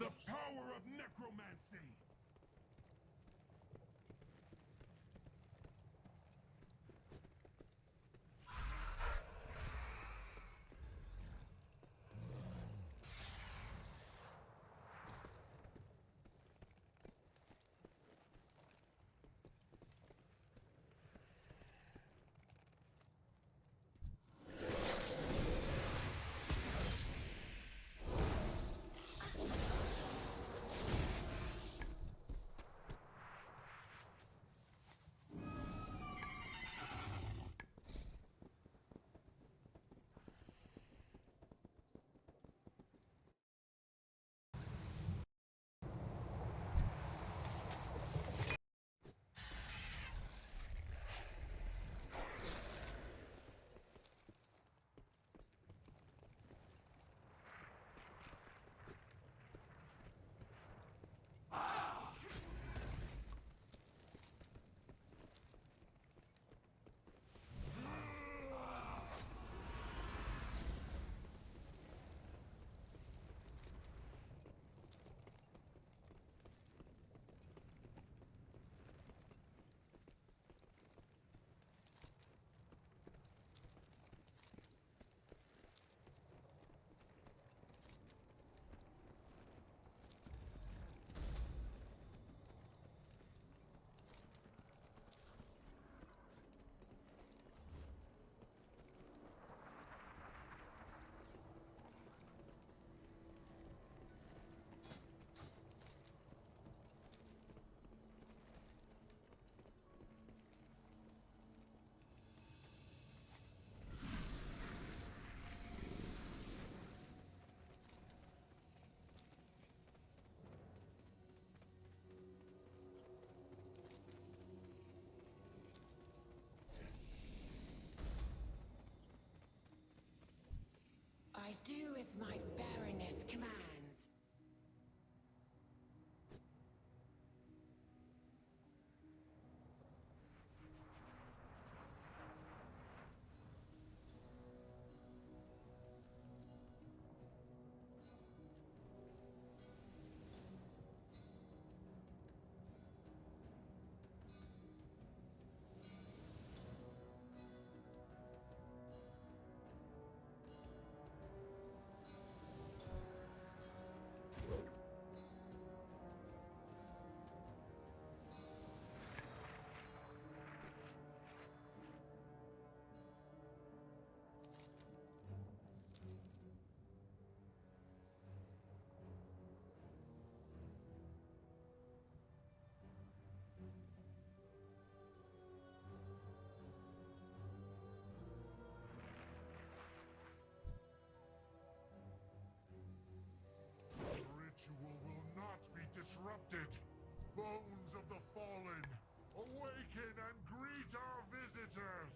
The power of necromancy! I do as my Baroness commands. Ritual will not be disrupted. Bones of the fallen, awaken and greet our visitors!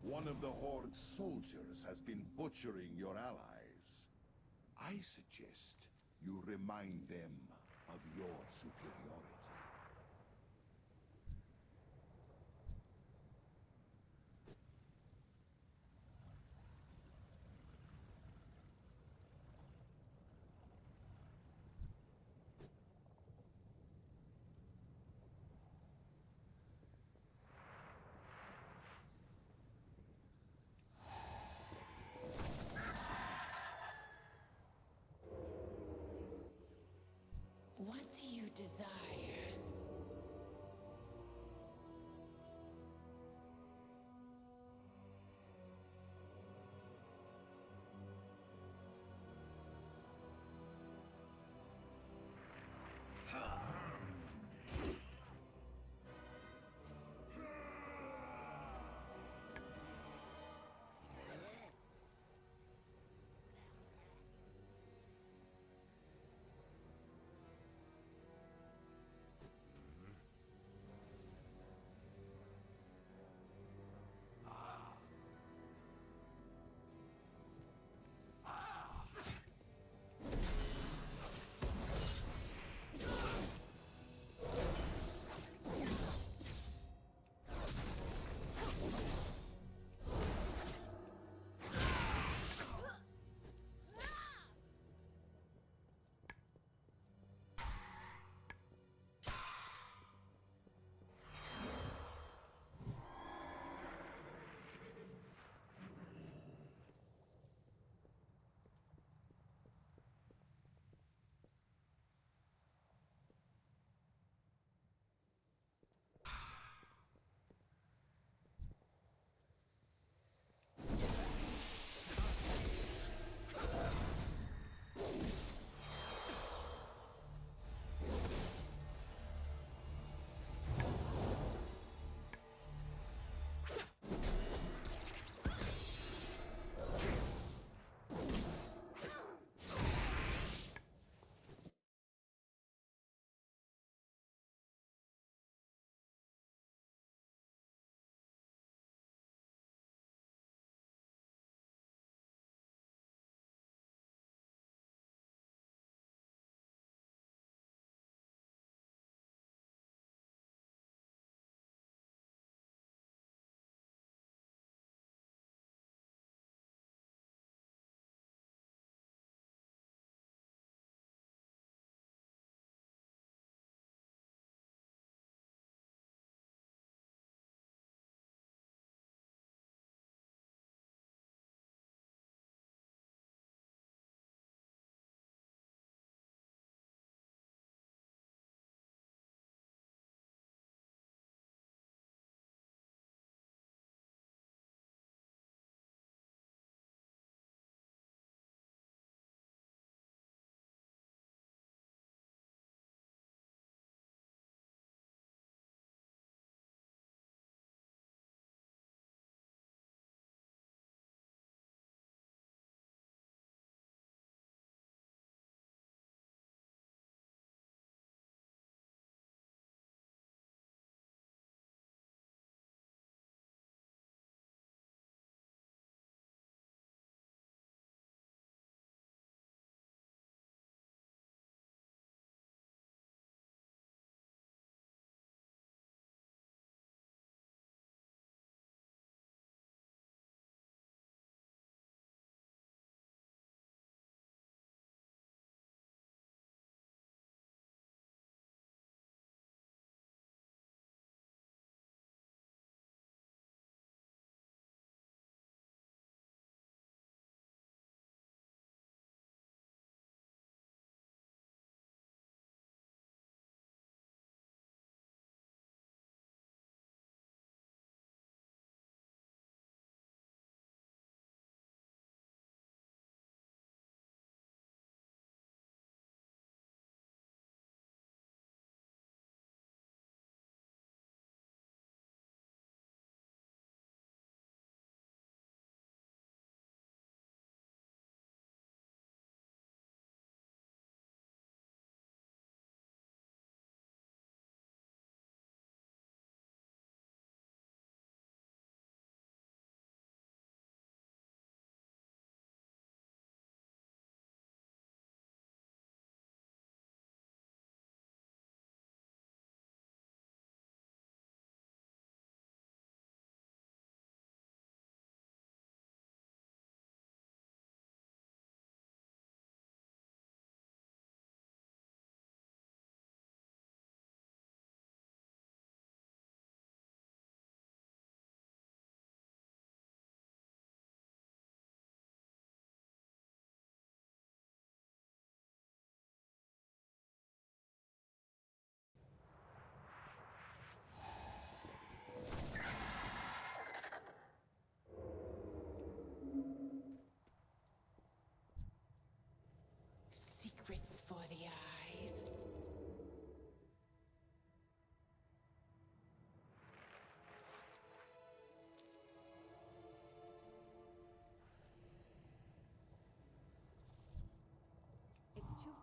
One of the Horde's soldiers has been butchering your allies. I suggest you remind them of your superiority. What do you desire?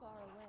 far away.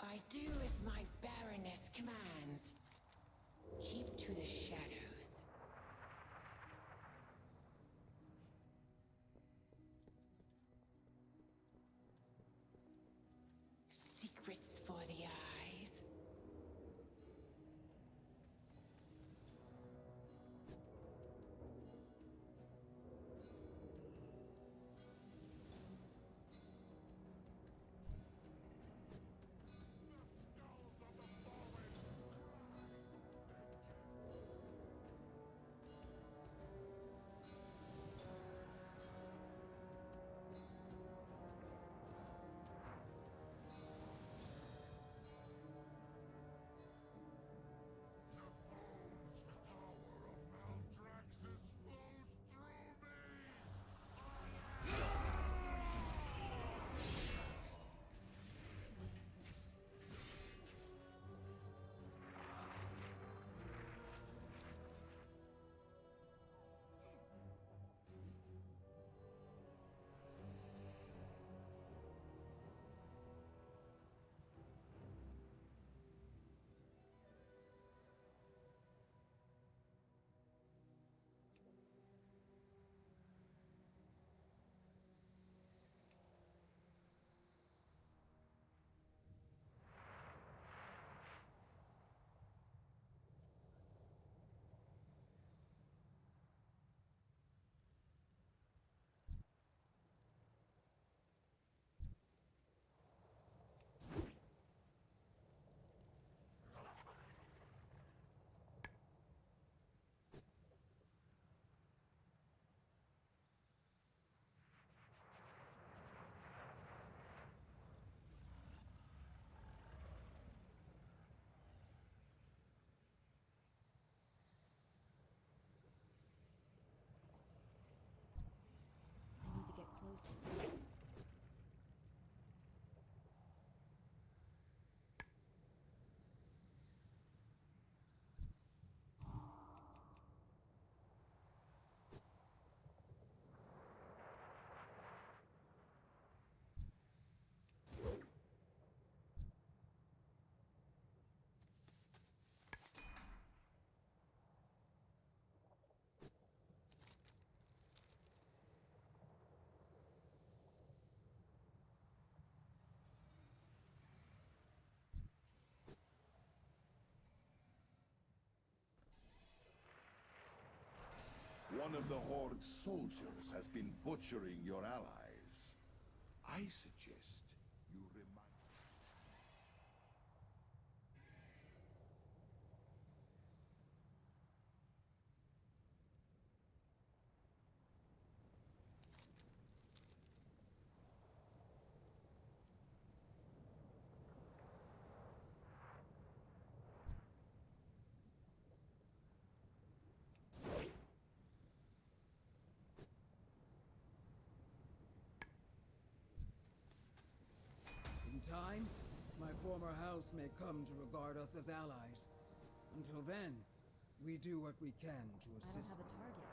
I do as my Baroness commands. Keep to the shadows. Secrets for the eyes. I need to get closer. One of the Horde's soldiers has been butchering your allies. I suggest you remind... In time, my former house may come to regard us as allies. Until then, we do what we can to I assist don't have a them. target.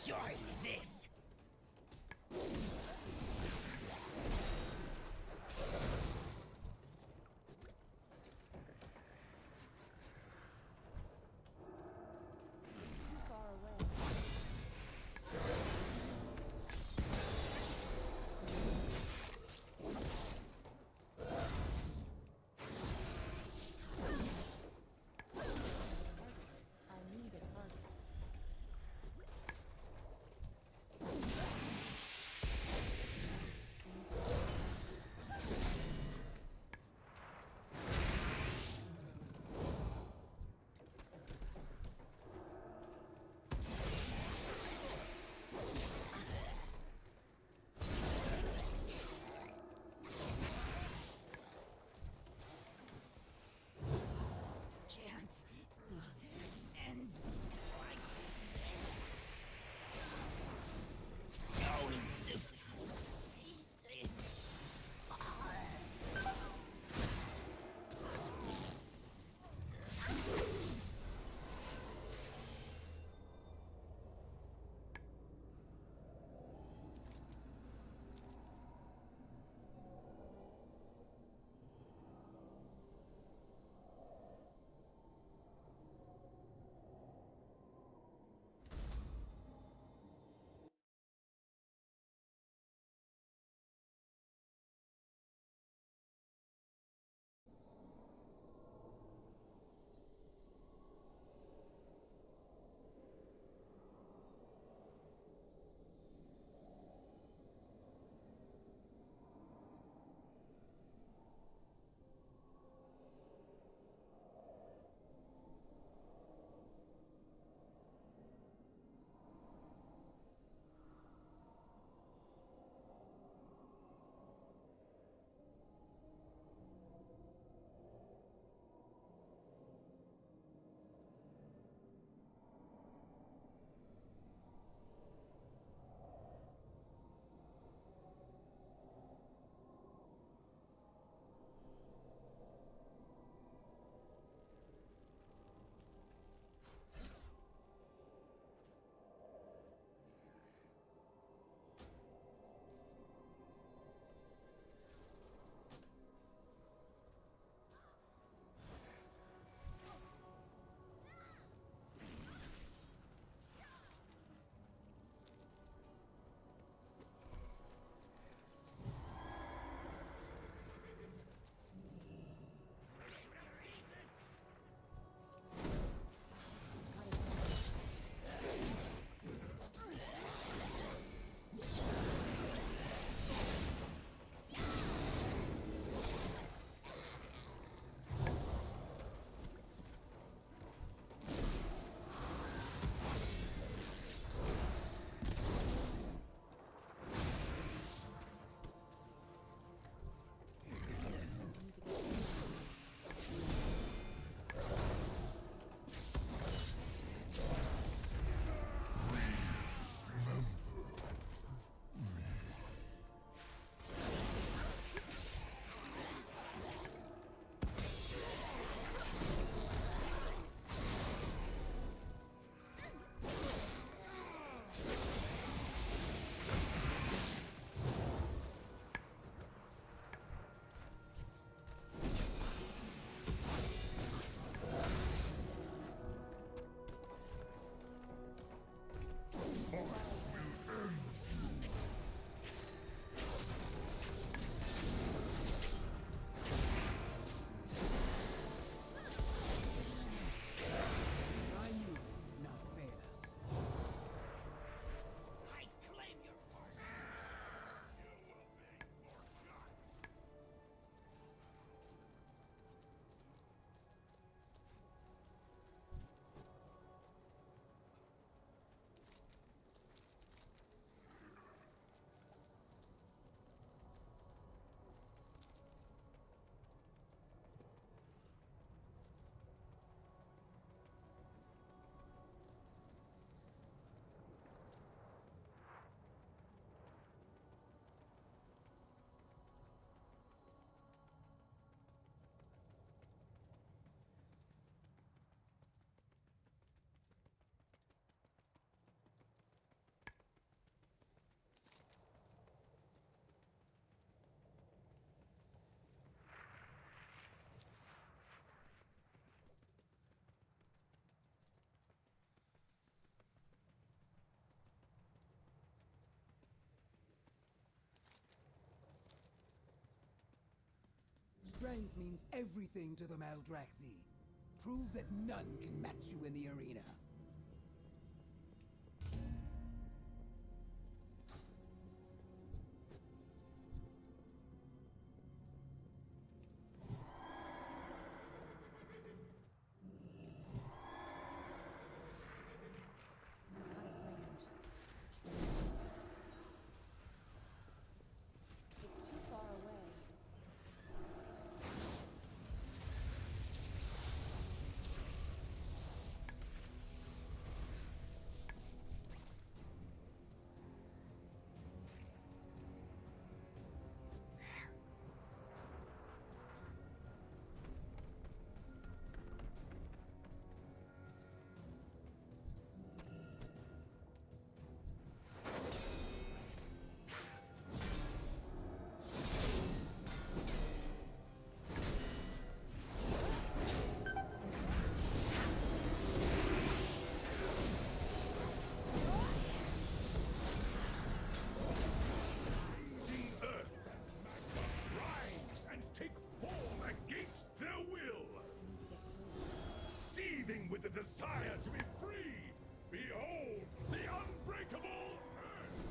Enjoy this. Too far away. I need a target. strength means everything to the Maldraxi. Prove that none can match you in the arena. It's too far away. Grinding earth and magma rise and take form against their will. Seething with the desire to be free, behold the unbreakable earth!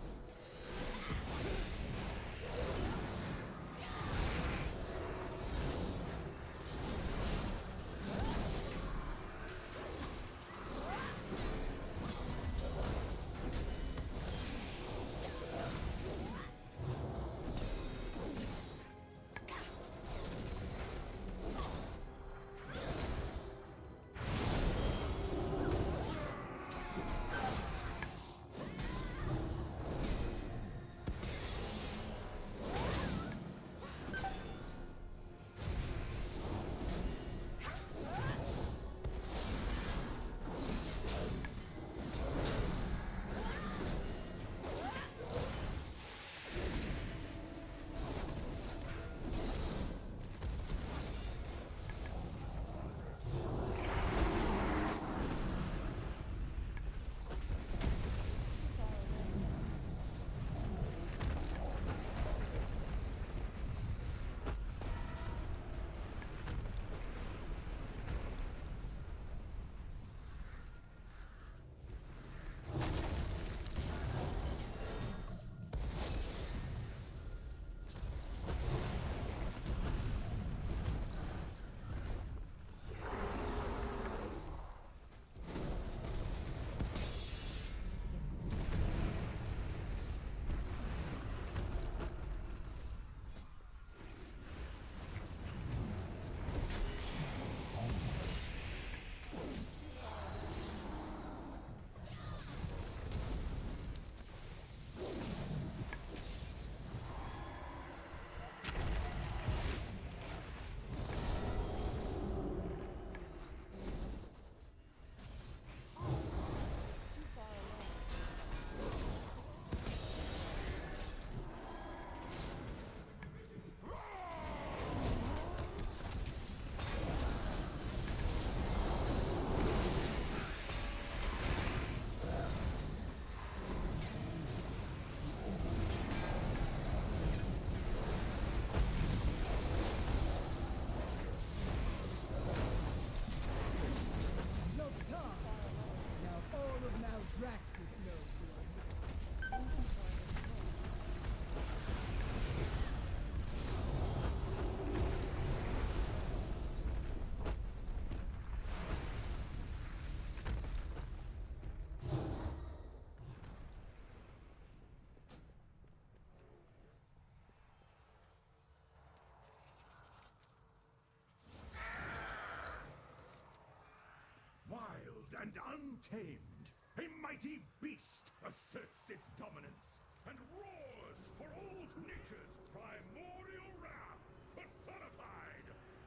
And untamed, a mighty beast asserts its dominance and roars for old nature's primordial wrath personified.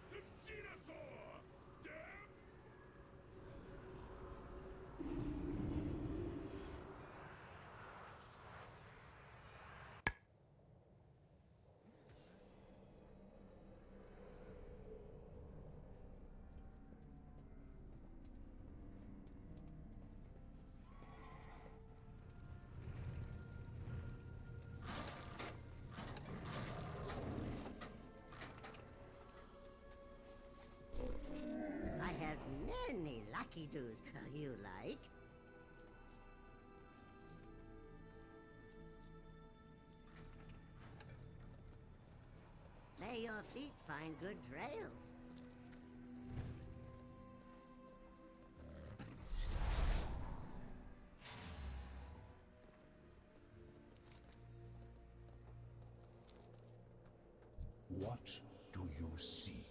The Genosaur! Damn! lucky doos you like. May your feet find good trails. What do you seek?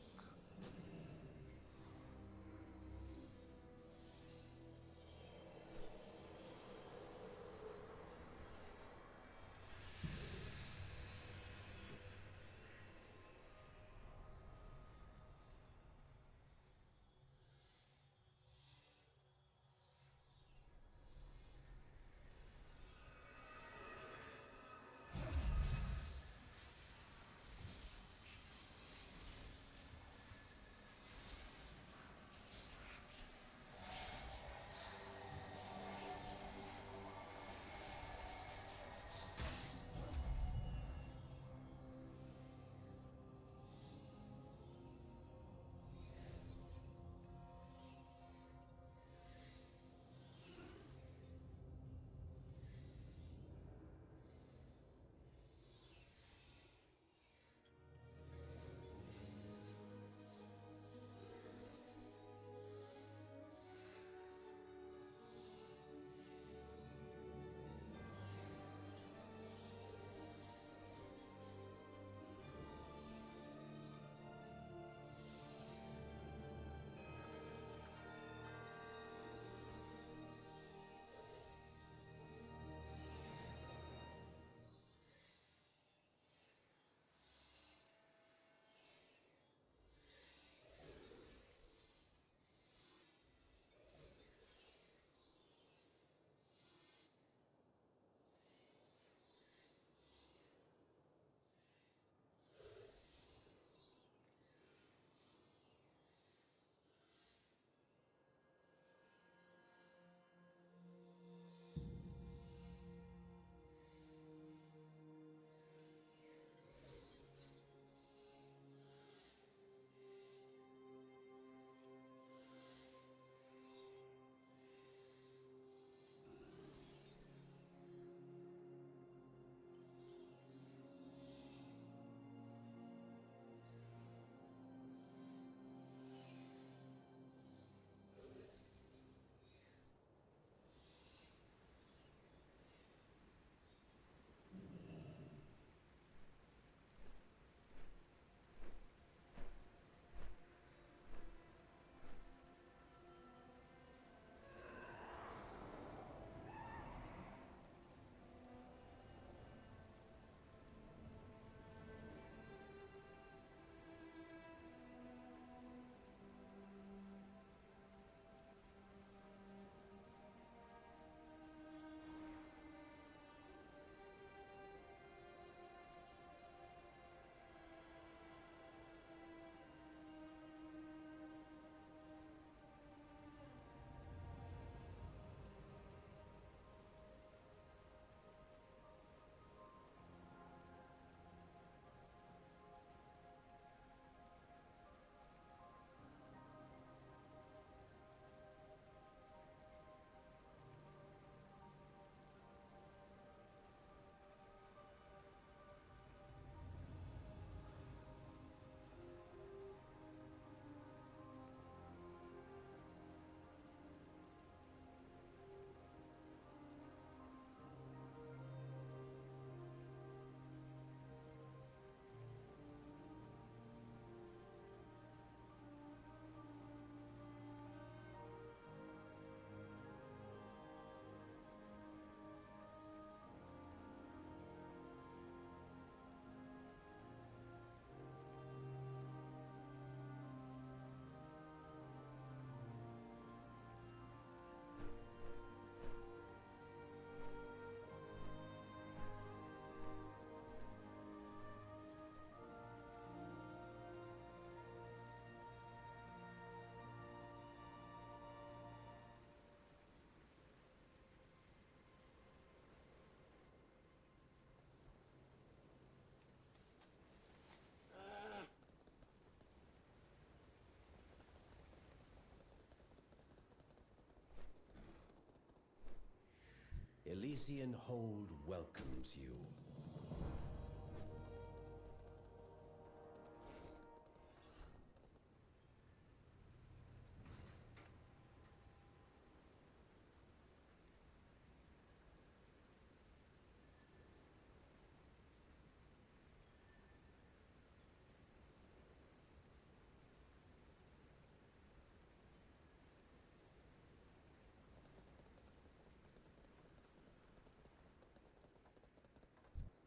Elysian Hold welcomes you.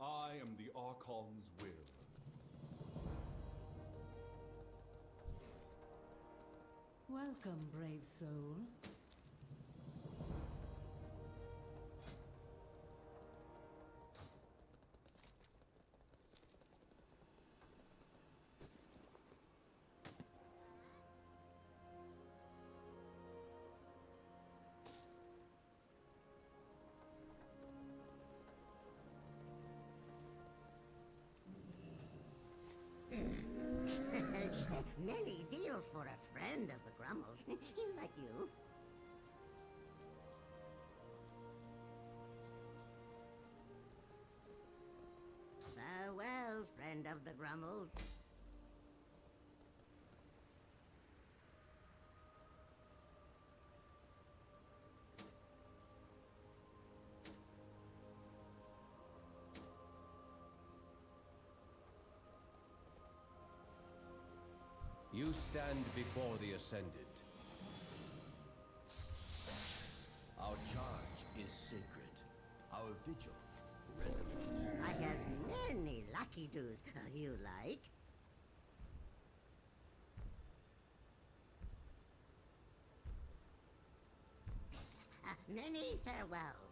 I am the Archon's will. Welcome, brave soul. Many deals for a friend of the Grummles. Like you. Farewell, friend of the Grummles. You stand before the Ascended. Our charge is sacred. Our vigil resolute. I have many lucky do's. You like? Many farewells.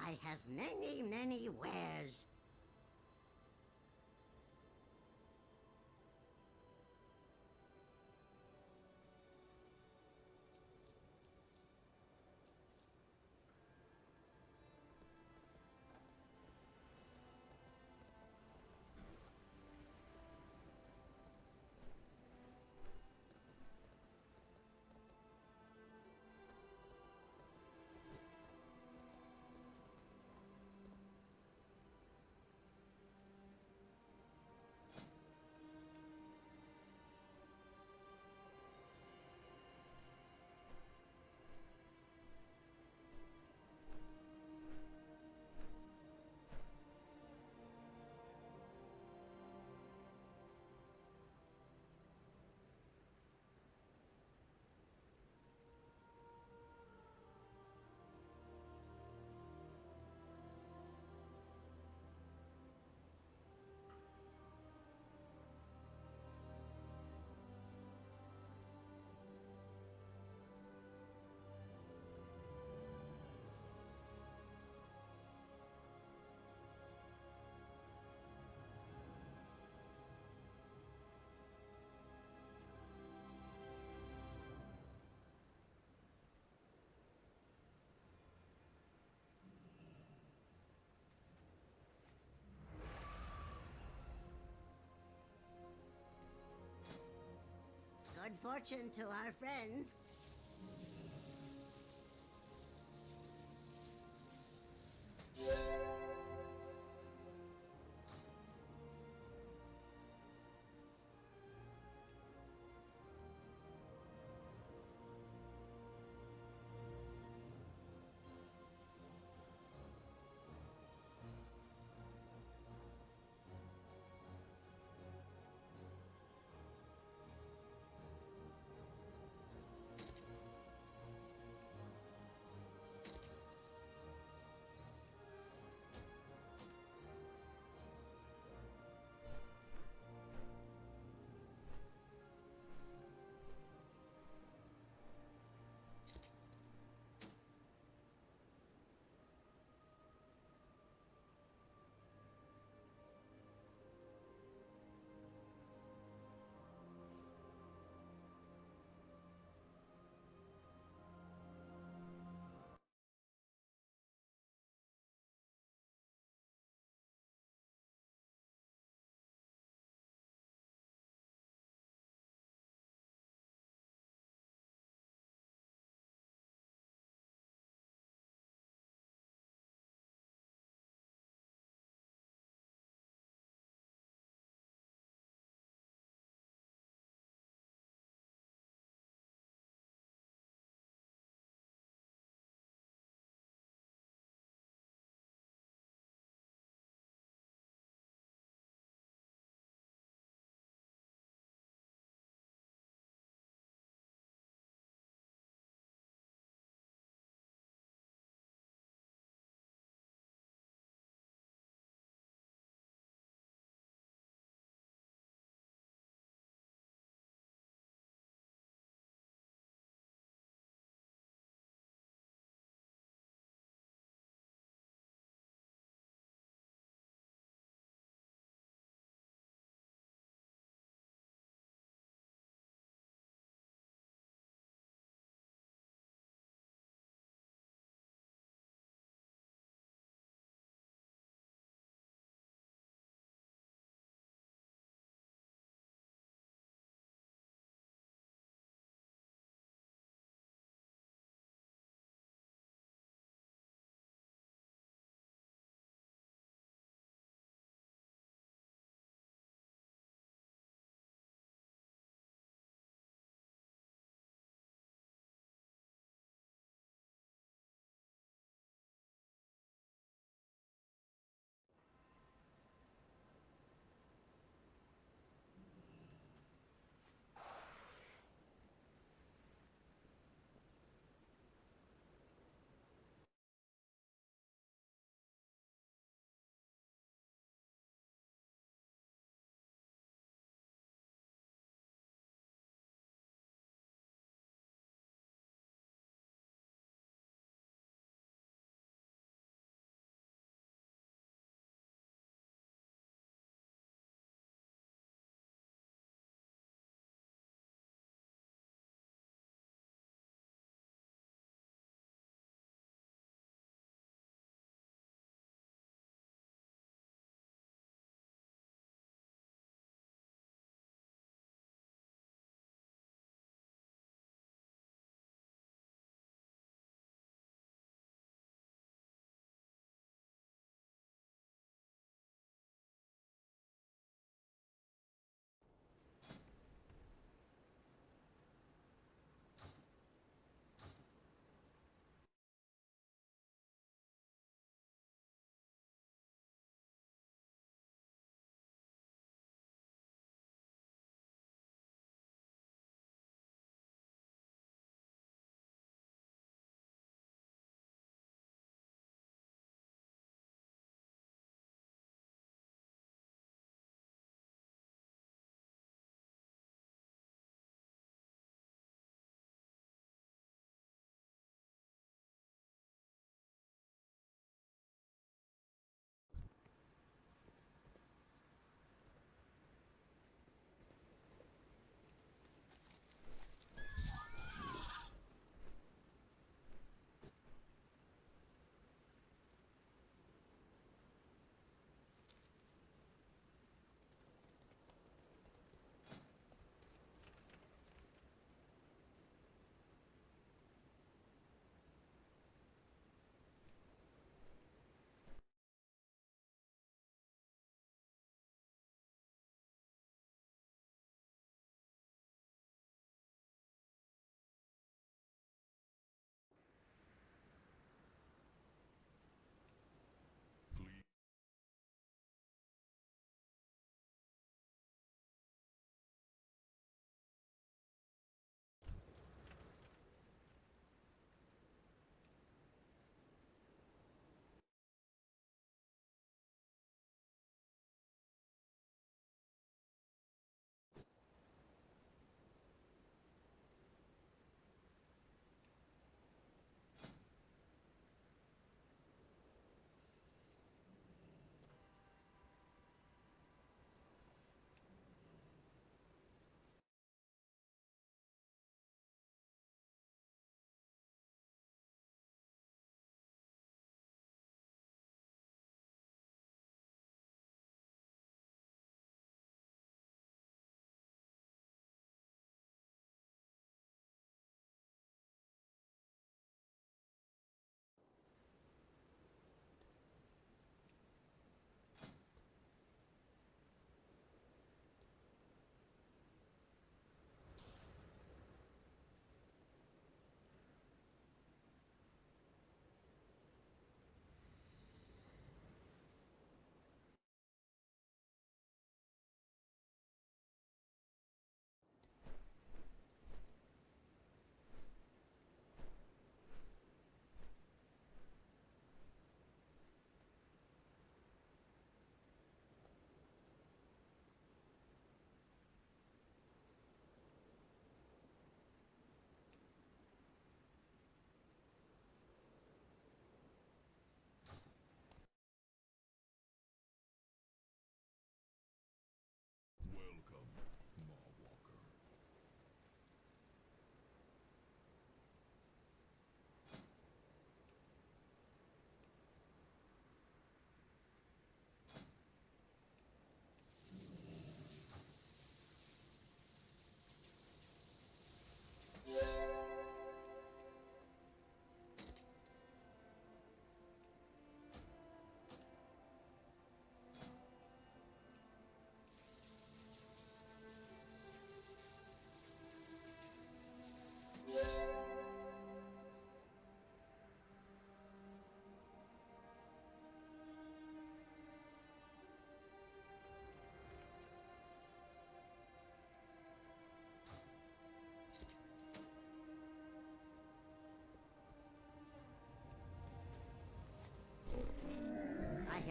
I have many wares. Good fortune to our friends.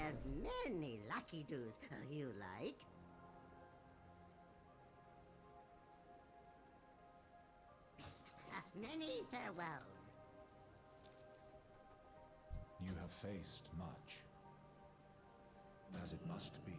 have many lucky doos you like. Many farewells. You have faced much, as it must be.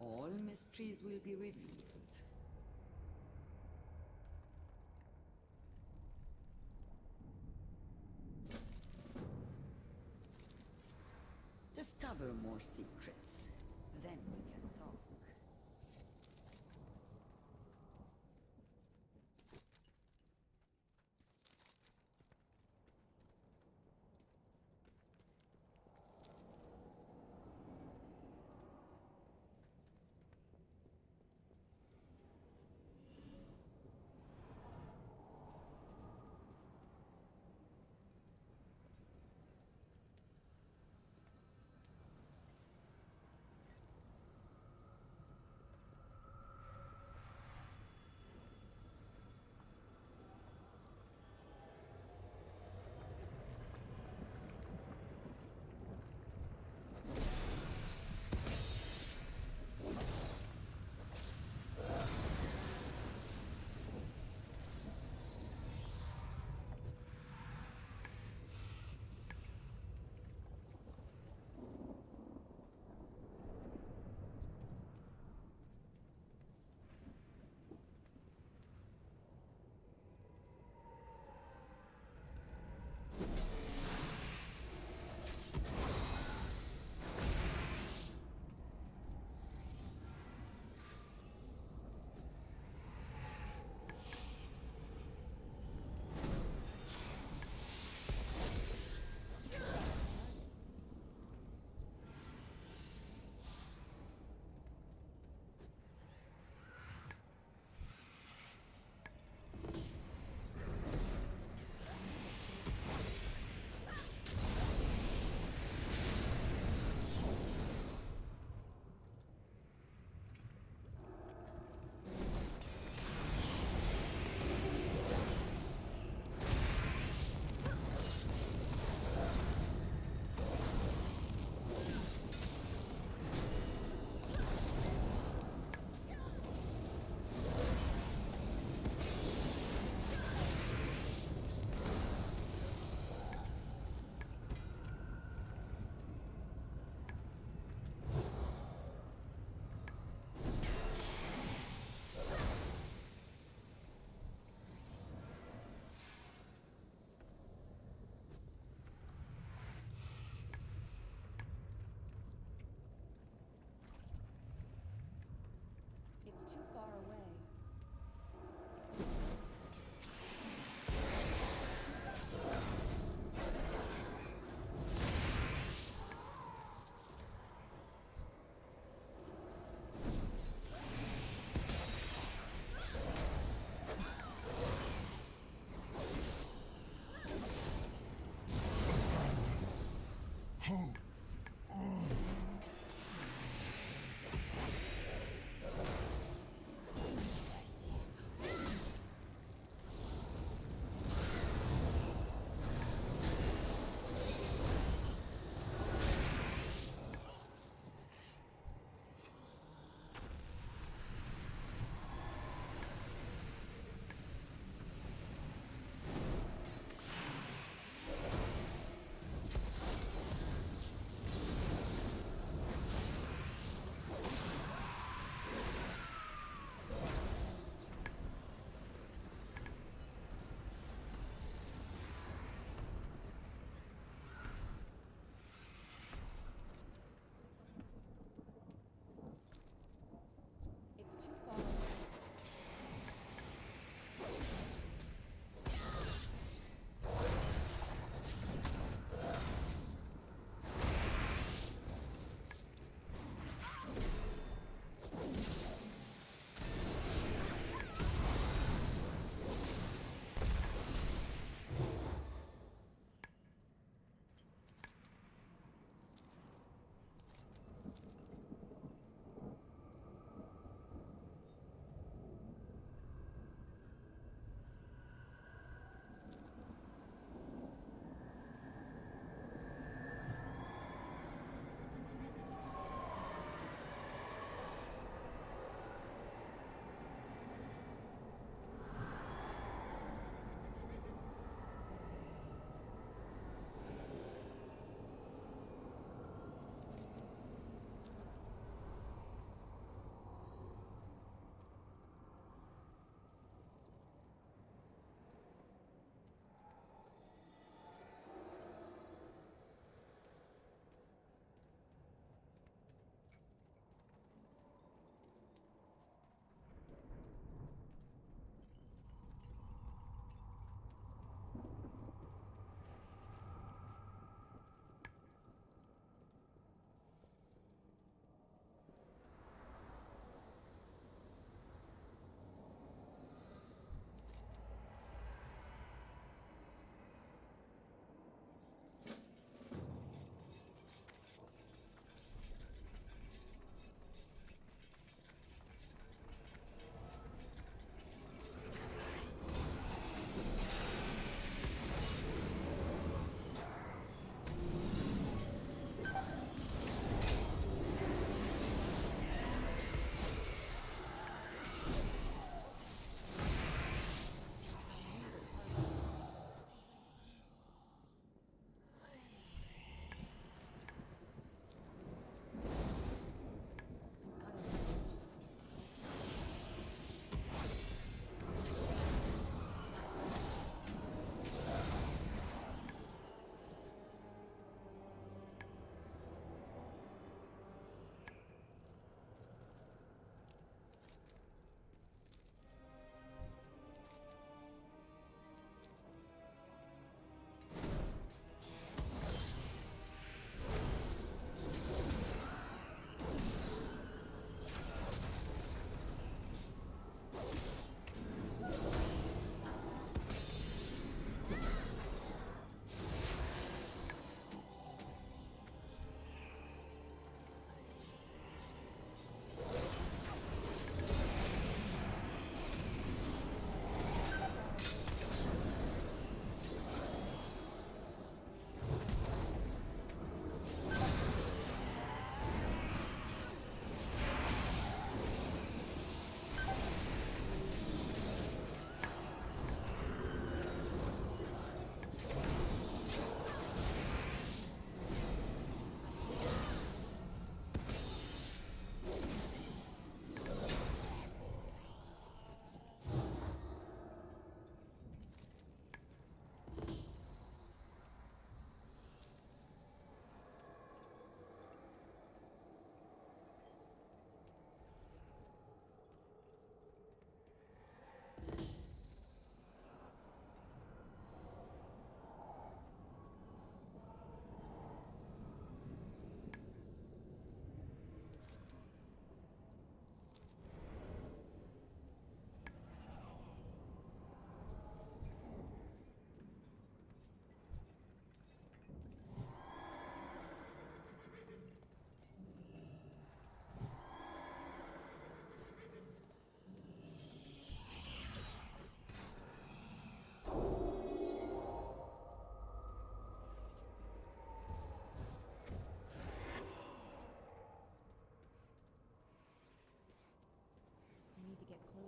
All mysteries will be revealed. Discover more secrets, then we can talk.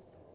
grounds.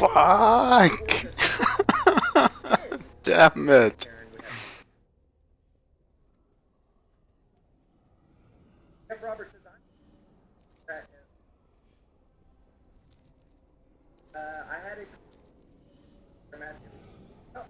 Fuck! Damn it! Jeff Roberts says I had a. I'm asking. Oh,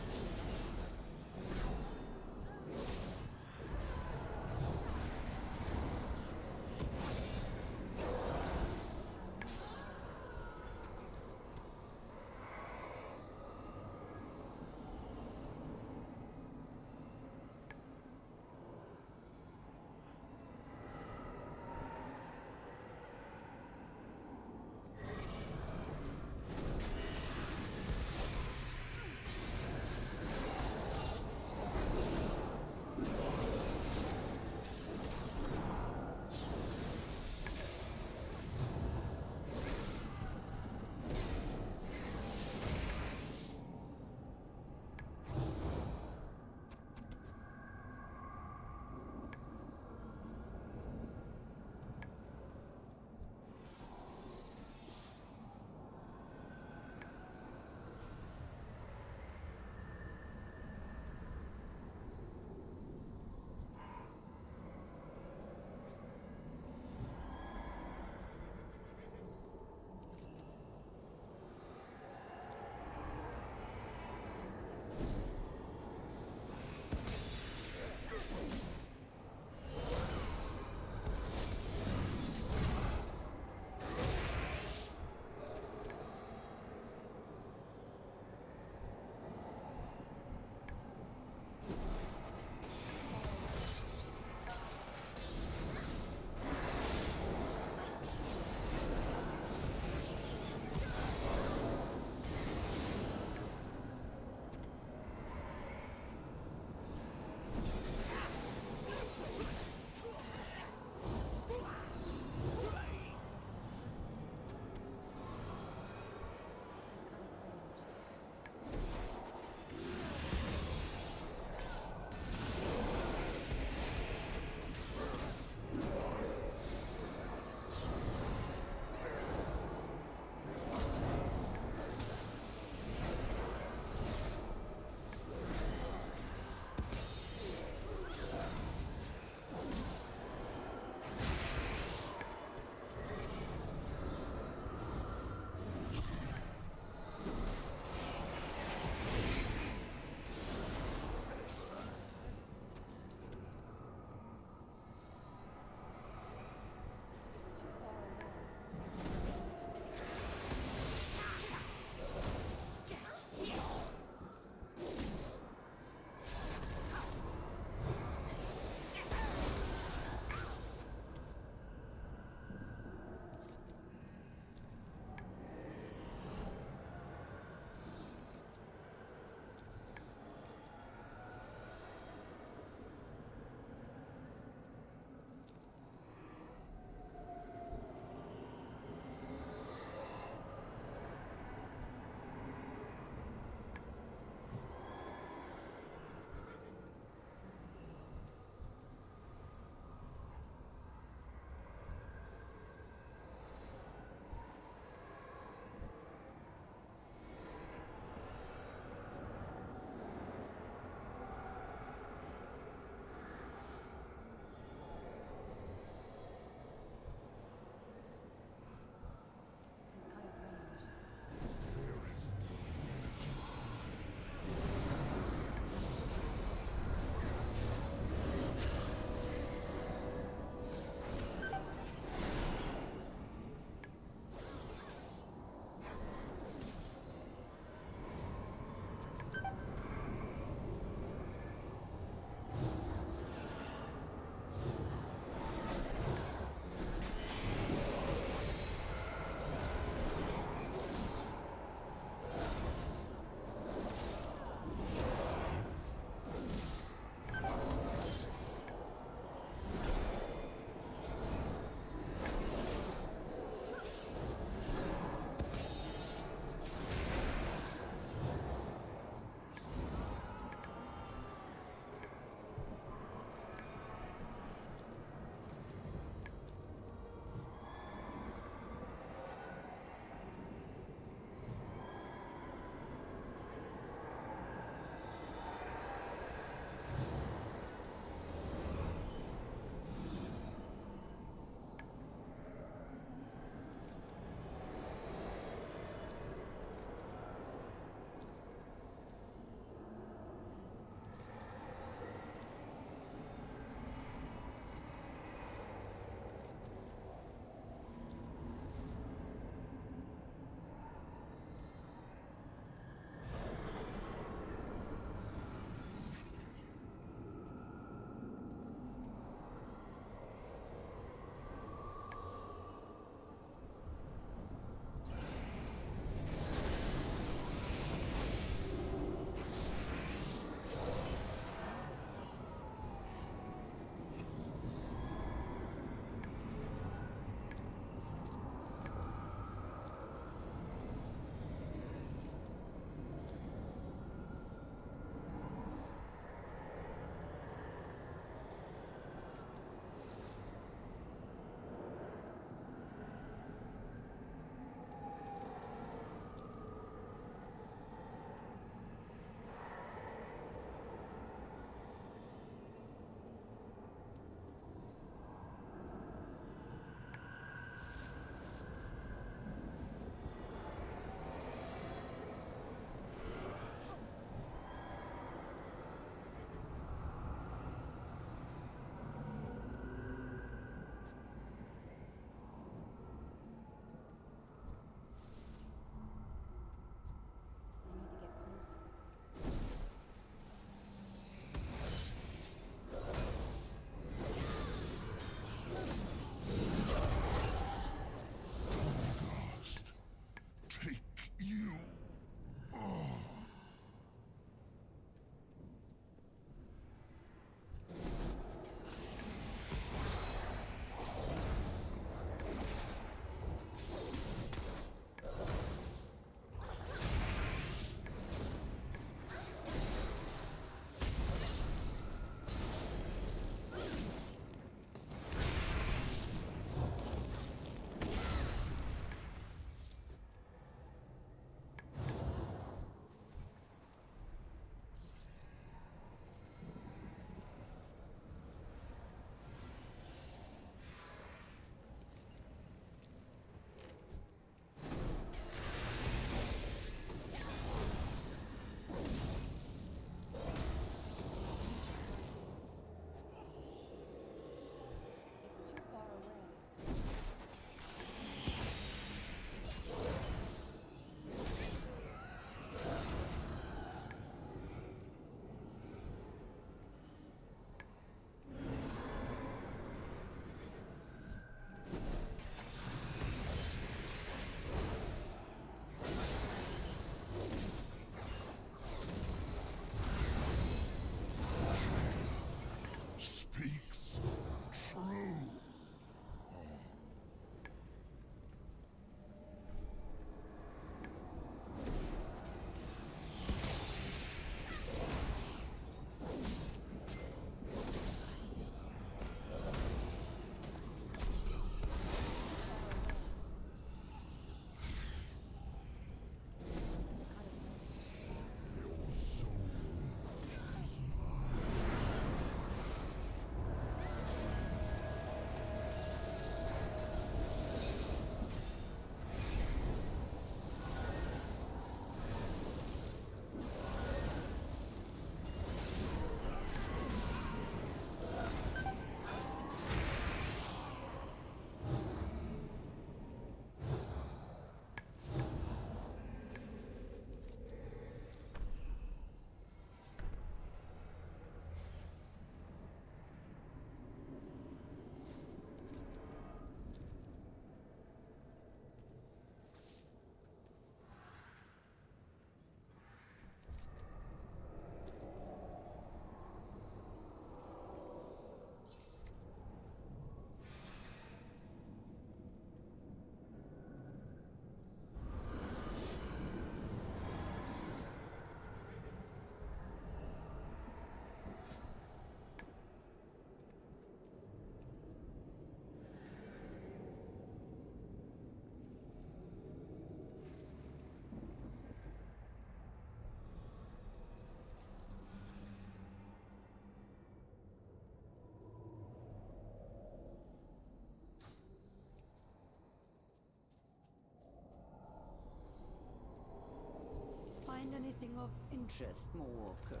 find anything of interest, Walker?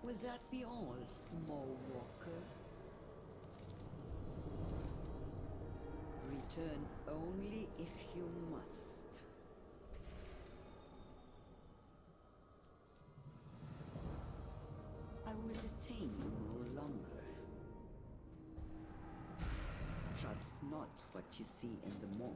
Will that be all, Walker? Return only if you must. I will detain you no longer. Trust not what you see in the mall.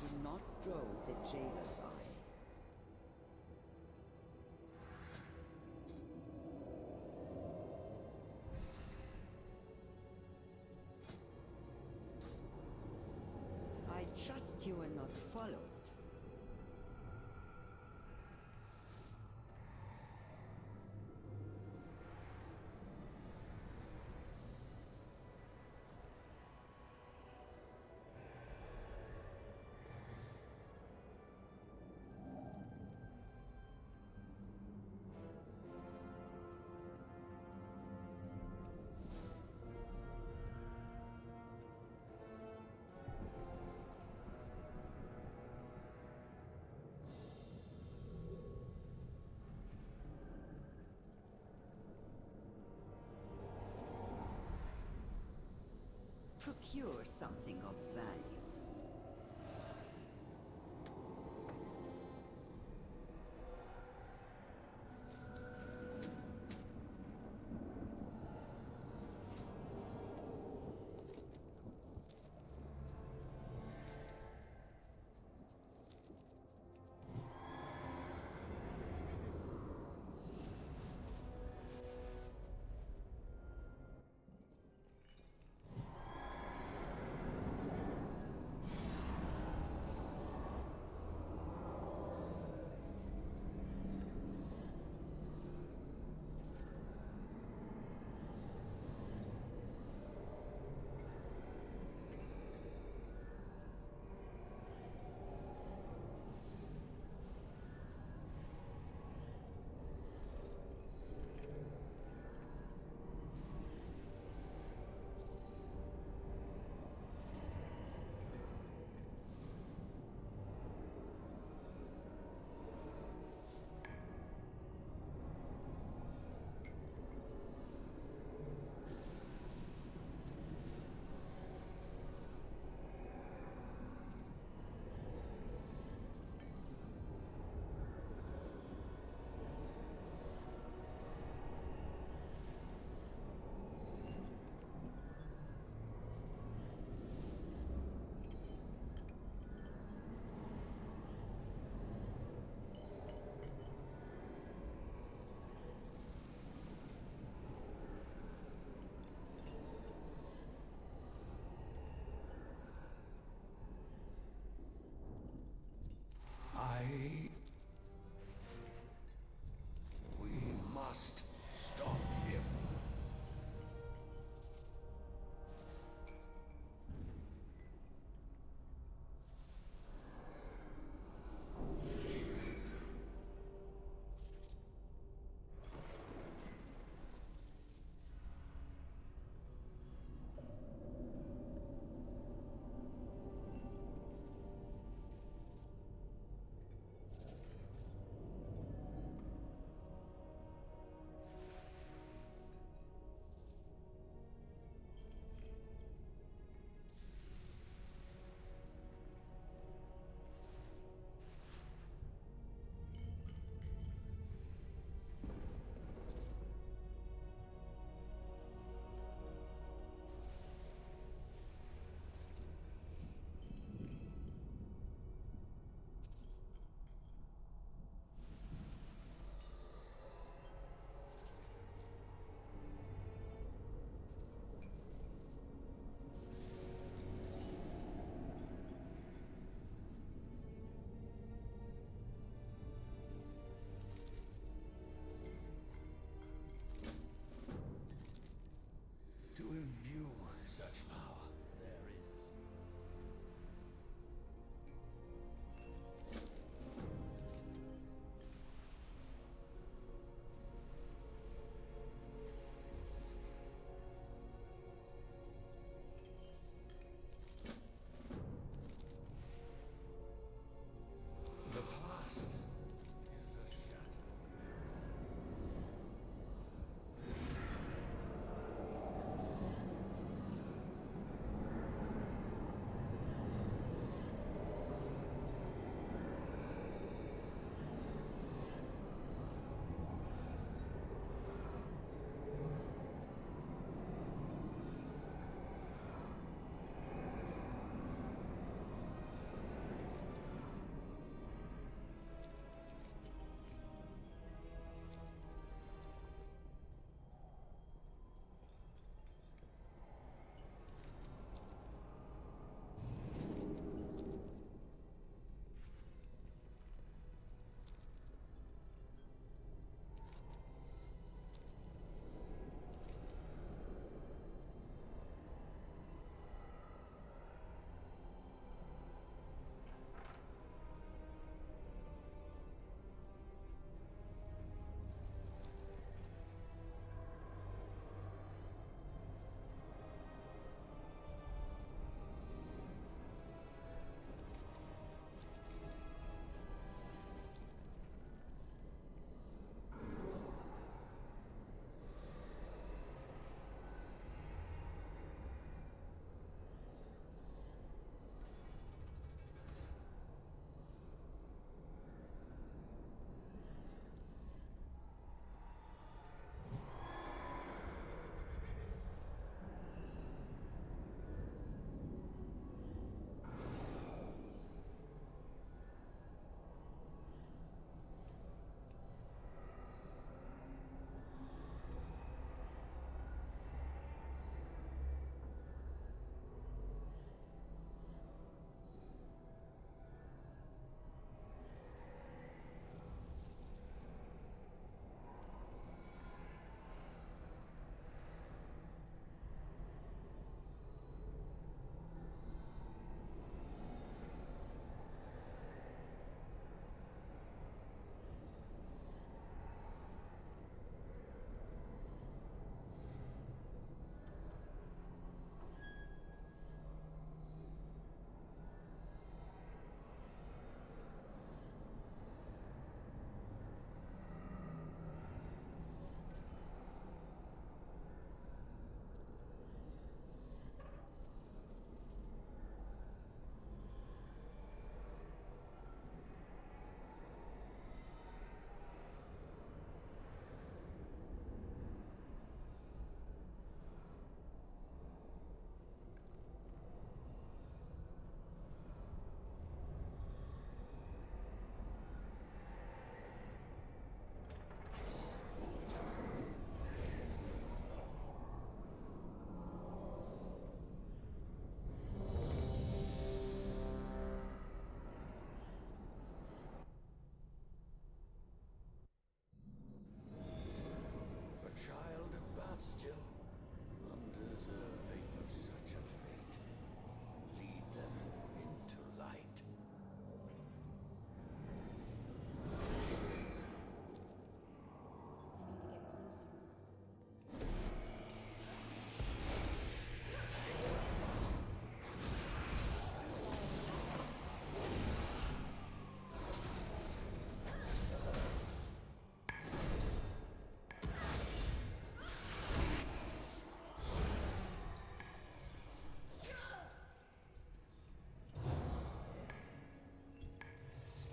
Do not draw the jailer's eye. I trust you are not followed. Procure something of value.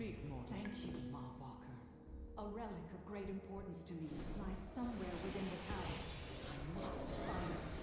Speak, mortal. Thank you, Mawwalker. A relic of great importance to me lies somewhere within the tower. I must find it.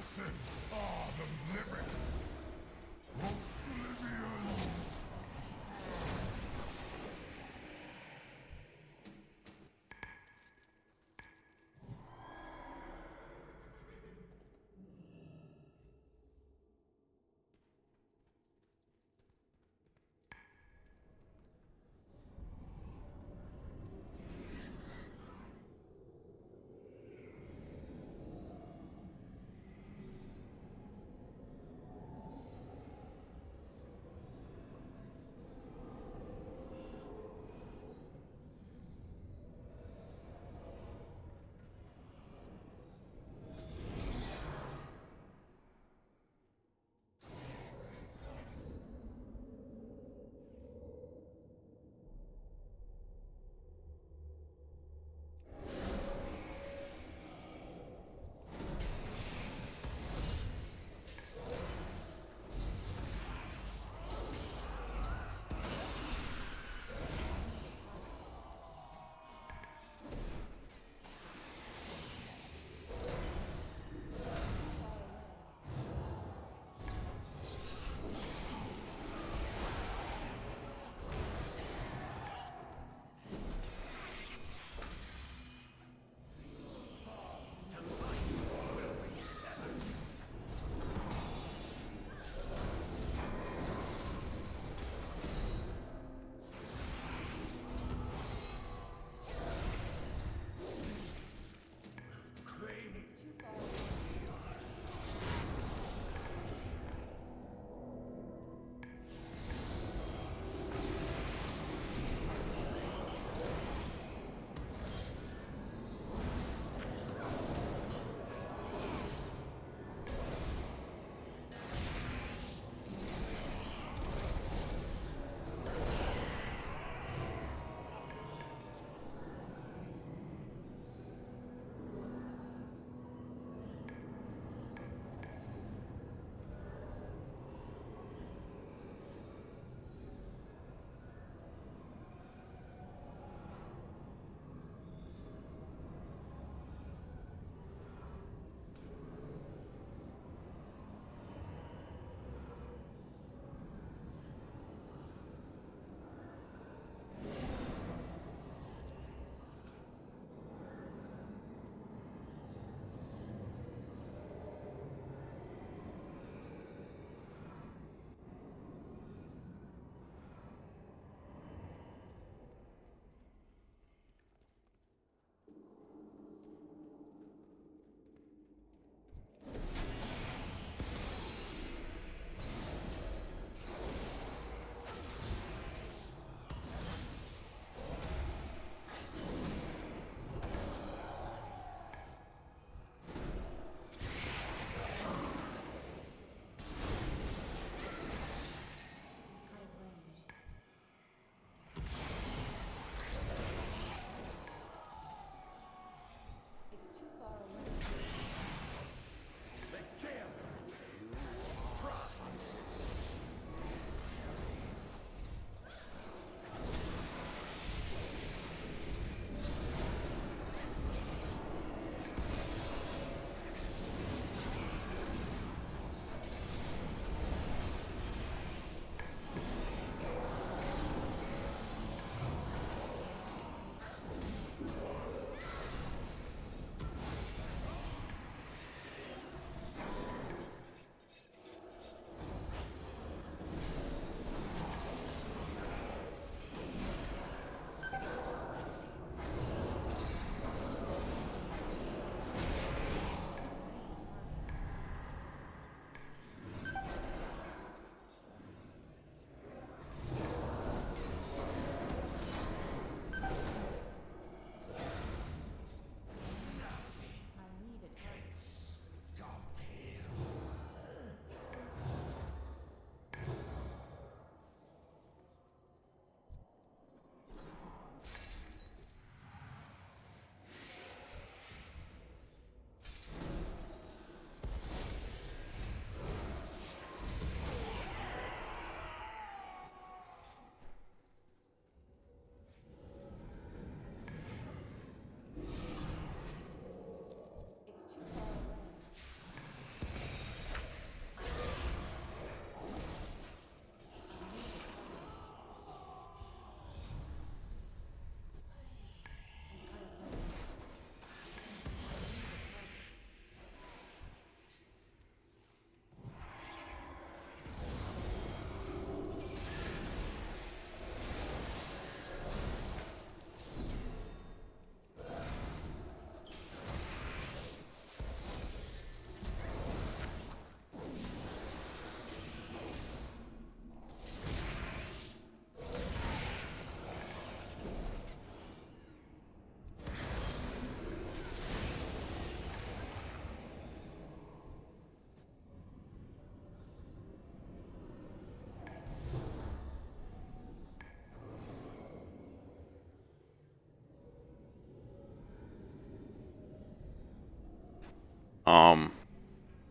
Acid are the living. Oblivion.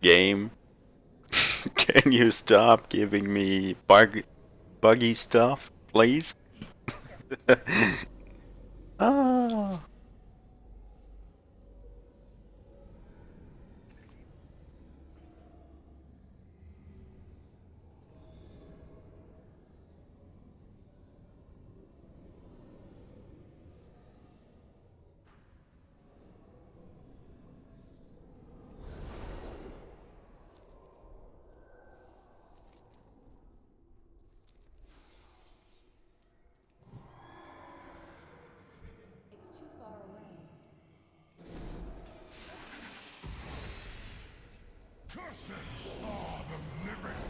Game. Can you stop giving me buggy stuff, please? Ah. It's too far away. Cursed are the living!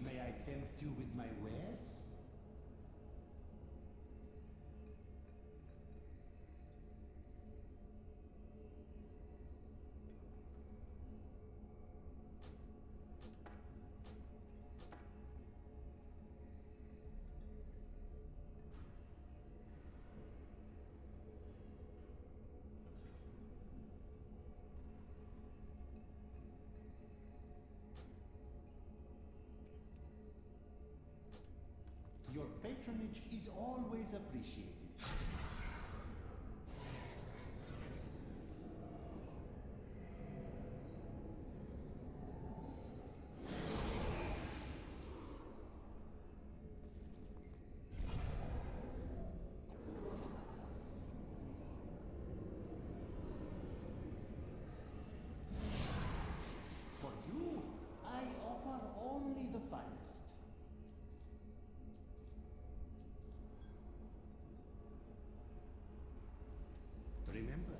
May I tempt you with my wares? Your patronage is always appreciated. For you, I offer only the finest. Remember,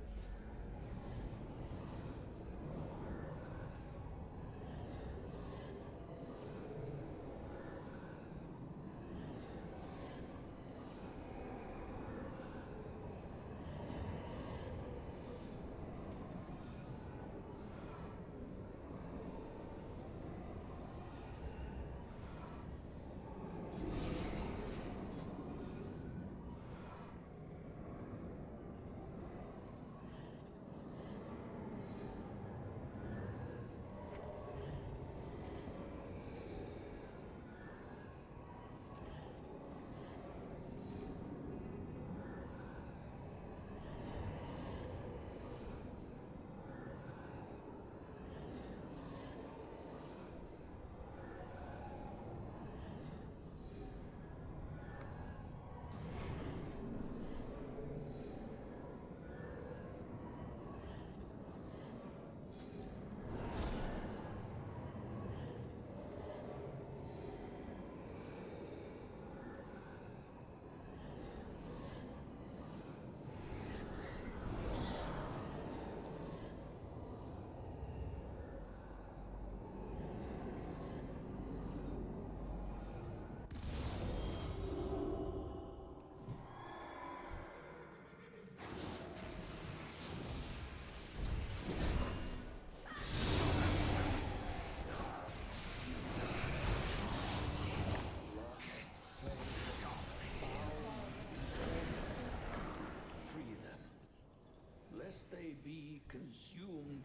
lest they be consumed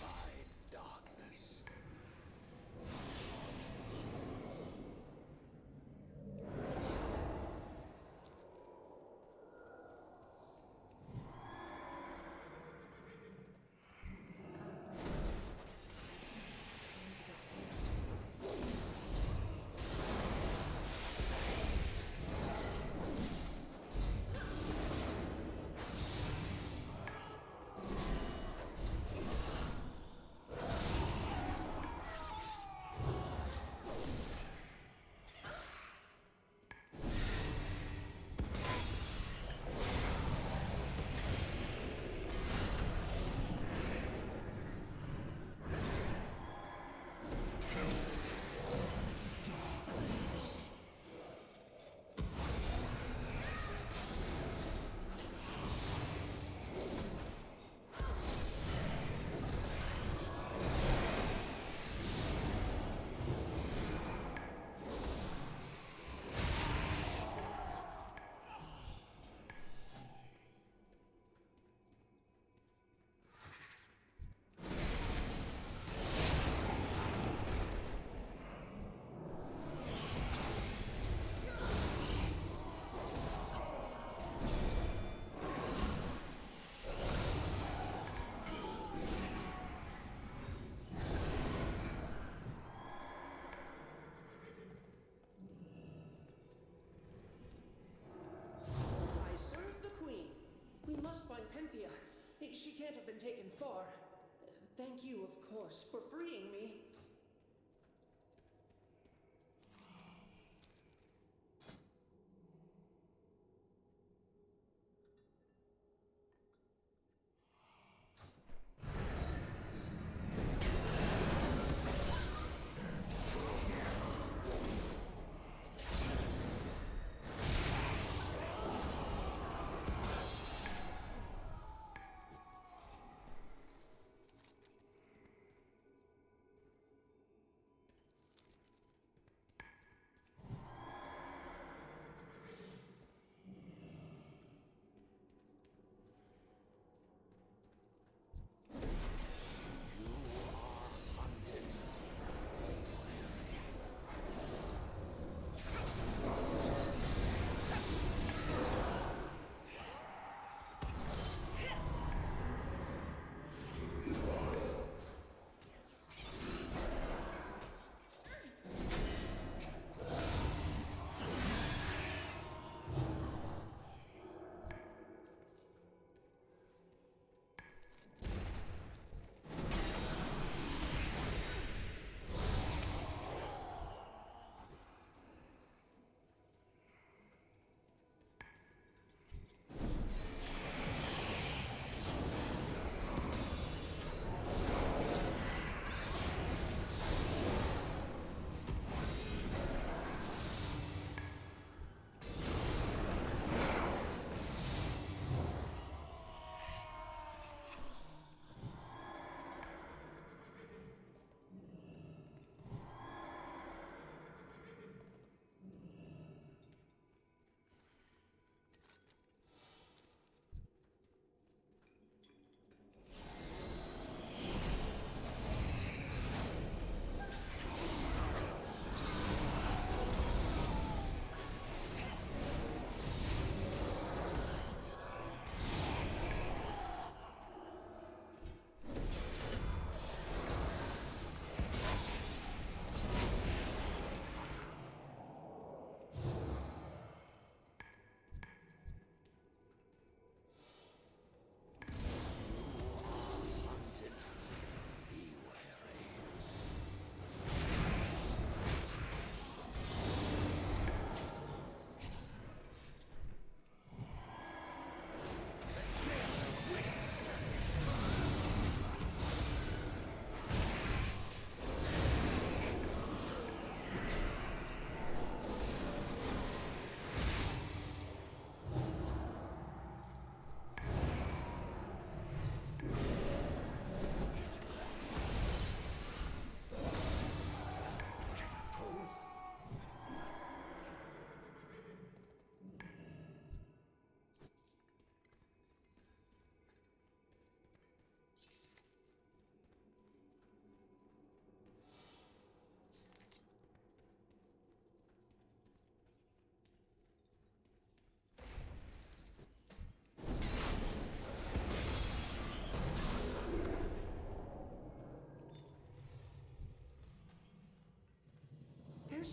by darkness. She can't have been taken far. Thank you, of course, for freeing me.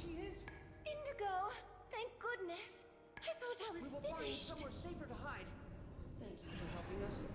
she is? Indigo! Thank goodness! I thought I was We will find finished. somewhere safer to hide. Thank you for helping us.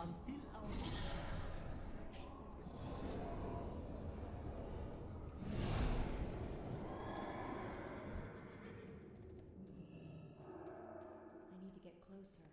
until our transaction. I need to get closer.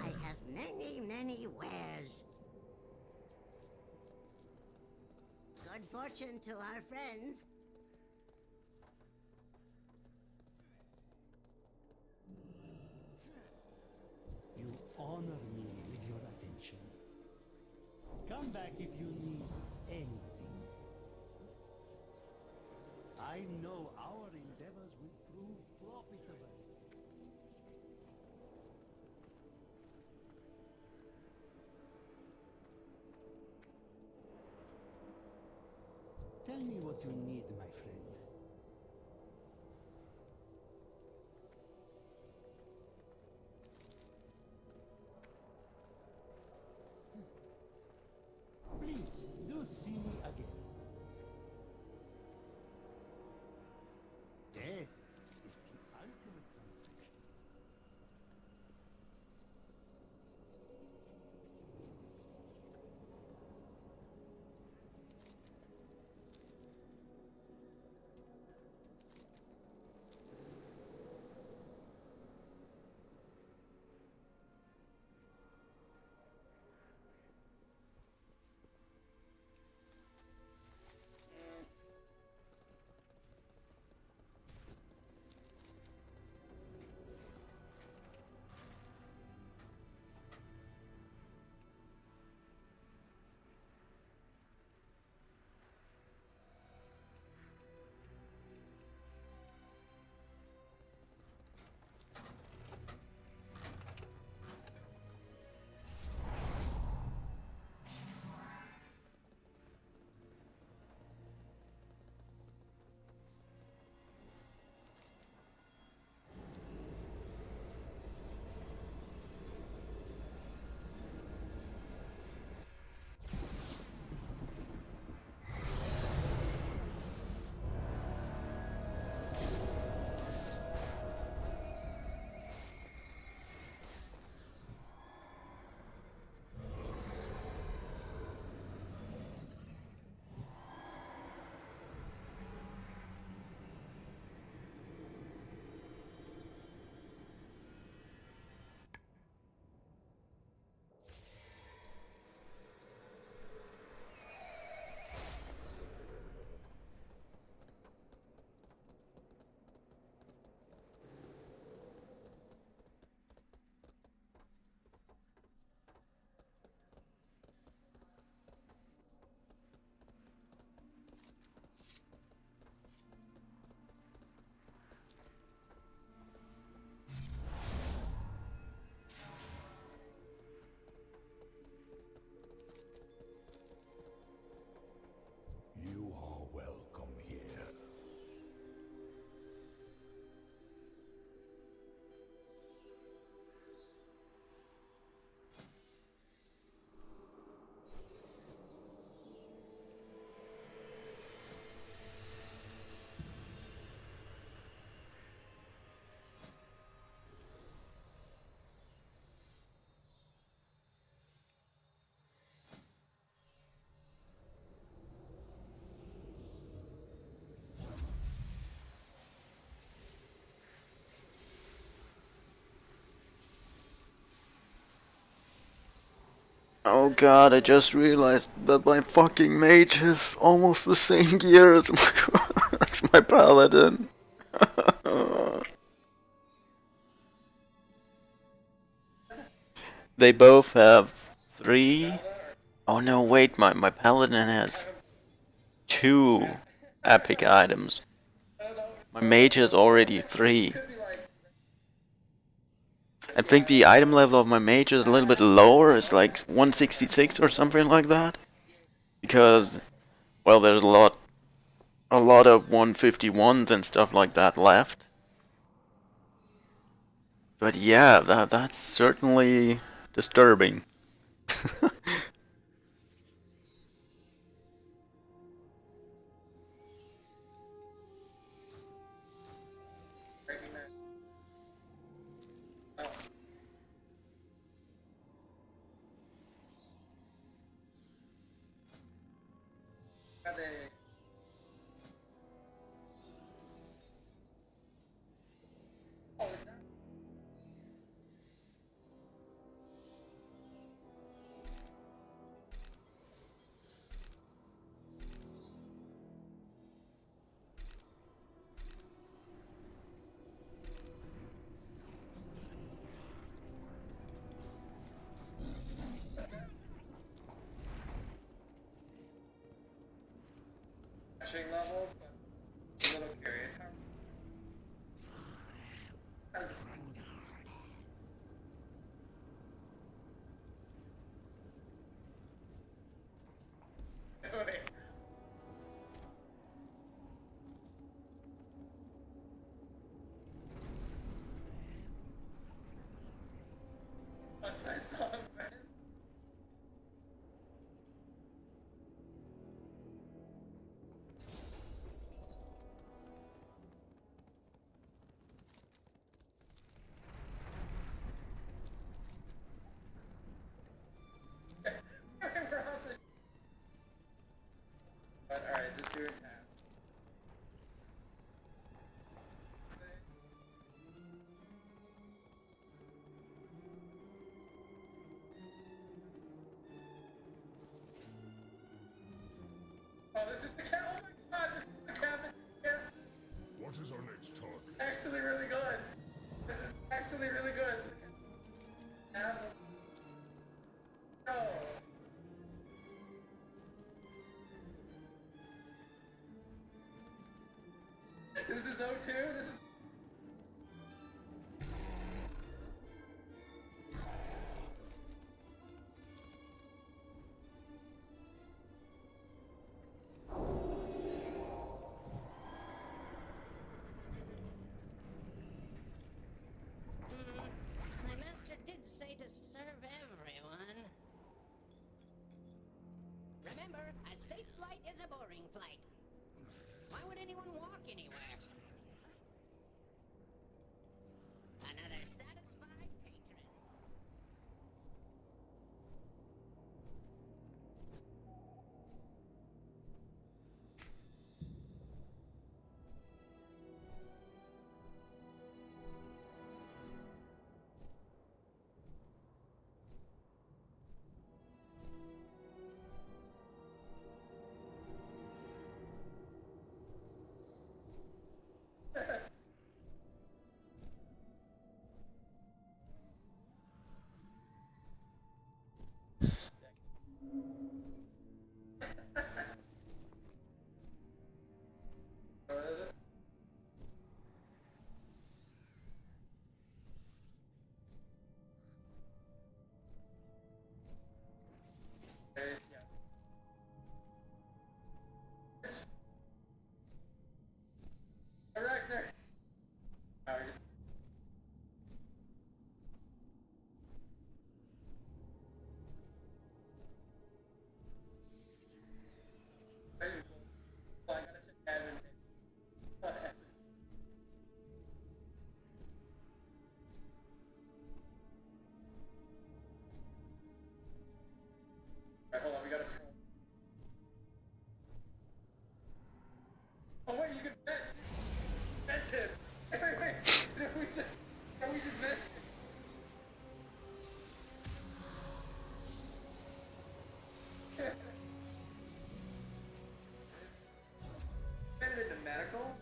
I have many wares. Good fortune to our friends. You honor me with your attention. Come back if you need anything. I know our endeavors will prove profitable. Tell me what you need, my friend. Please, do see me again. Death is the ultimate transaction. Oh god, I just realized that my fucking mage is almost the same gear as as my paladin. They both have 3. Oh no, wait, my paladin has 2 epic items. My mage has already 3. I think the item level of my mage is a little bit lower, it's like 166 or something like that. Because, well, there's a lot of 151s and stuff like that left. But yeah, that's certainly disturbing. Levels, but a little curious. I saw him. But alright, just do it now. Oh, this is the cabin! Oh my god, this is the cabin! Yeah. What is our next target? Actually really good. This is actually really good. No. This is O2? This is... My master did say to serve everyone. Remember, a safe flight is a boring flight. Why would anyone walk anywhere? Another satisfied patron. medical?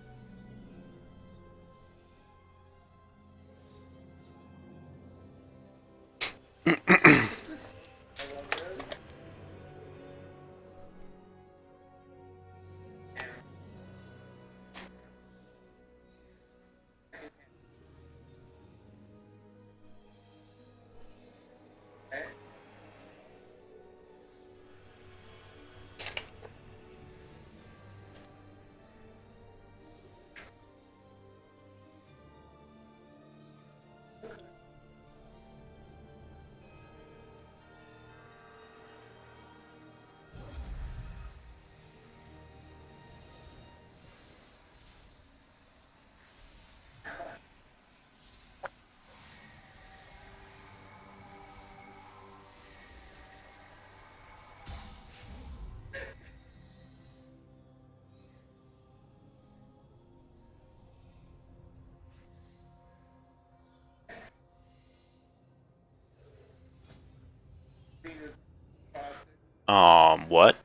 What?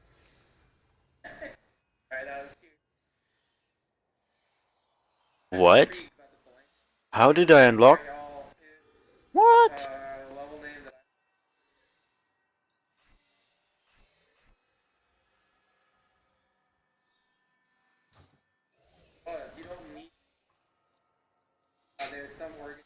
What? How did I unlock? What? You don't need. There's some organ.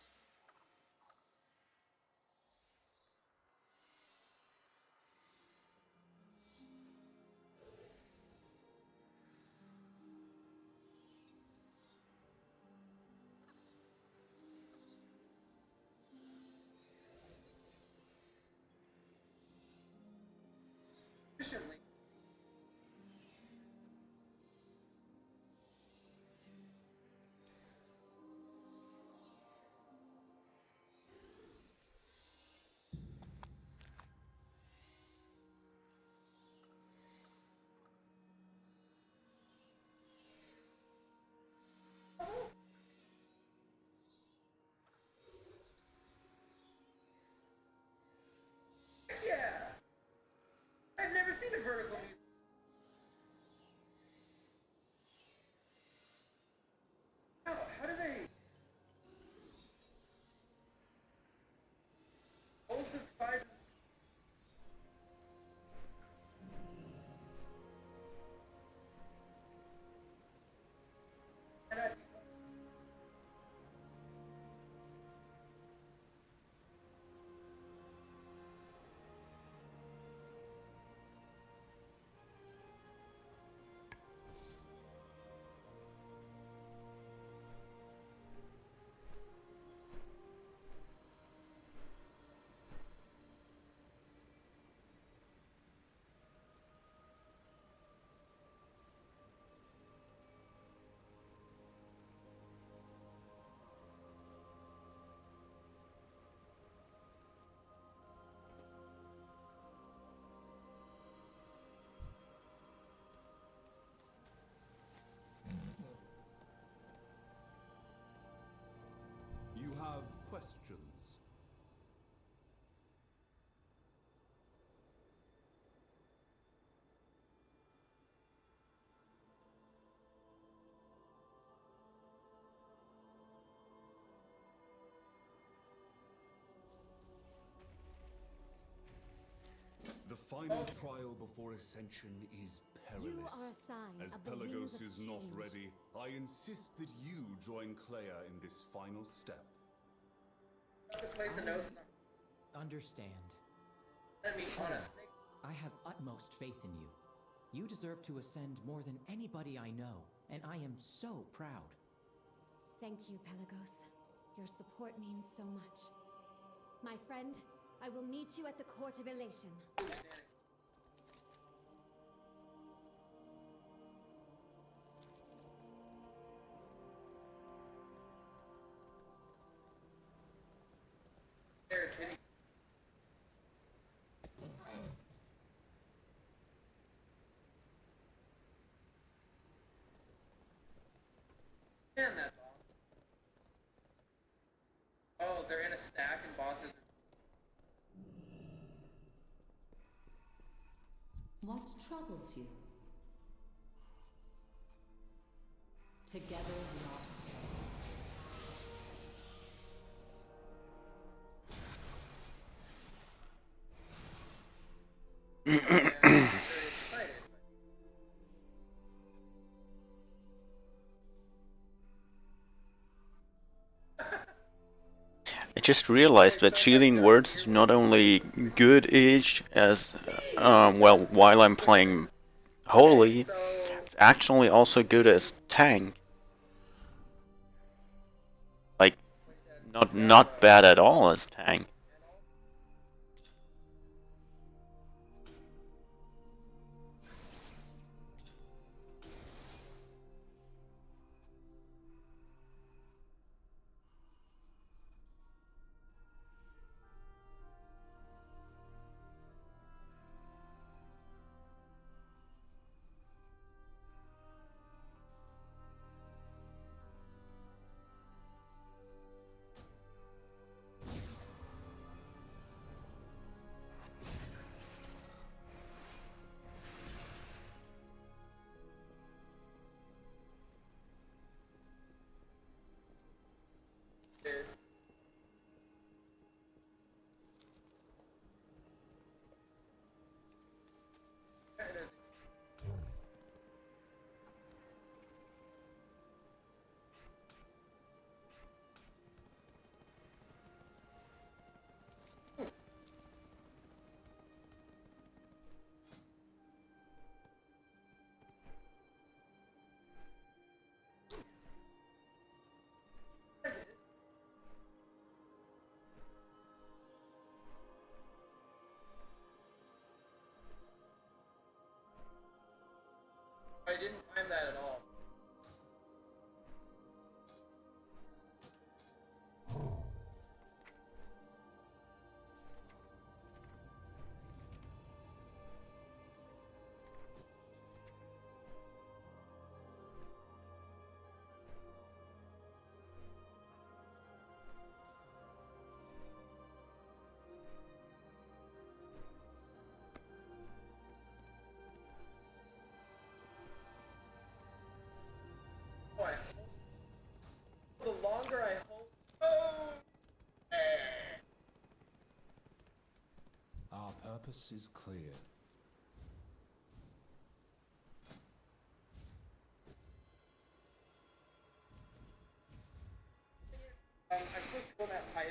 Efficiently. Yeah. I've never seen a vertical music. How do they? Both its sizes. And I. You have questions? The final trial before Ascension is perilous. You are a sign As of the Pelagos winds of is not change. ready, I insist that you join Clea in this final step. Understand. Let me honest. I have utmost faith in you. You deserve to ascend more than anybody I know, and I am so proud. Thank you, Pelagos. Your support means so much. My friend, I will meet you at the Court of Elation. There's hitting. And that's all. Oh, they're in a stack and bosses. What troubles you? Together we are strong. I just realized that shielding words is not only good-ish as, well, while I'm playing Holy, it's actually also good as tank. Like, not bad at all as tank. I didn't time that at all. The longer I hold. Oh! Our purpose is clear. I'm supposed to go that high.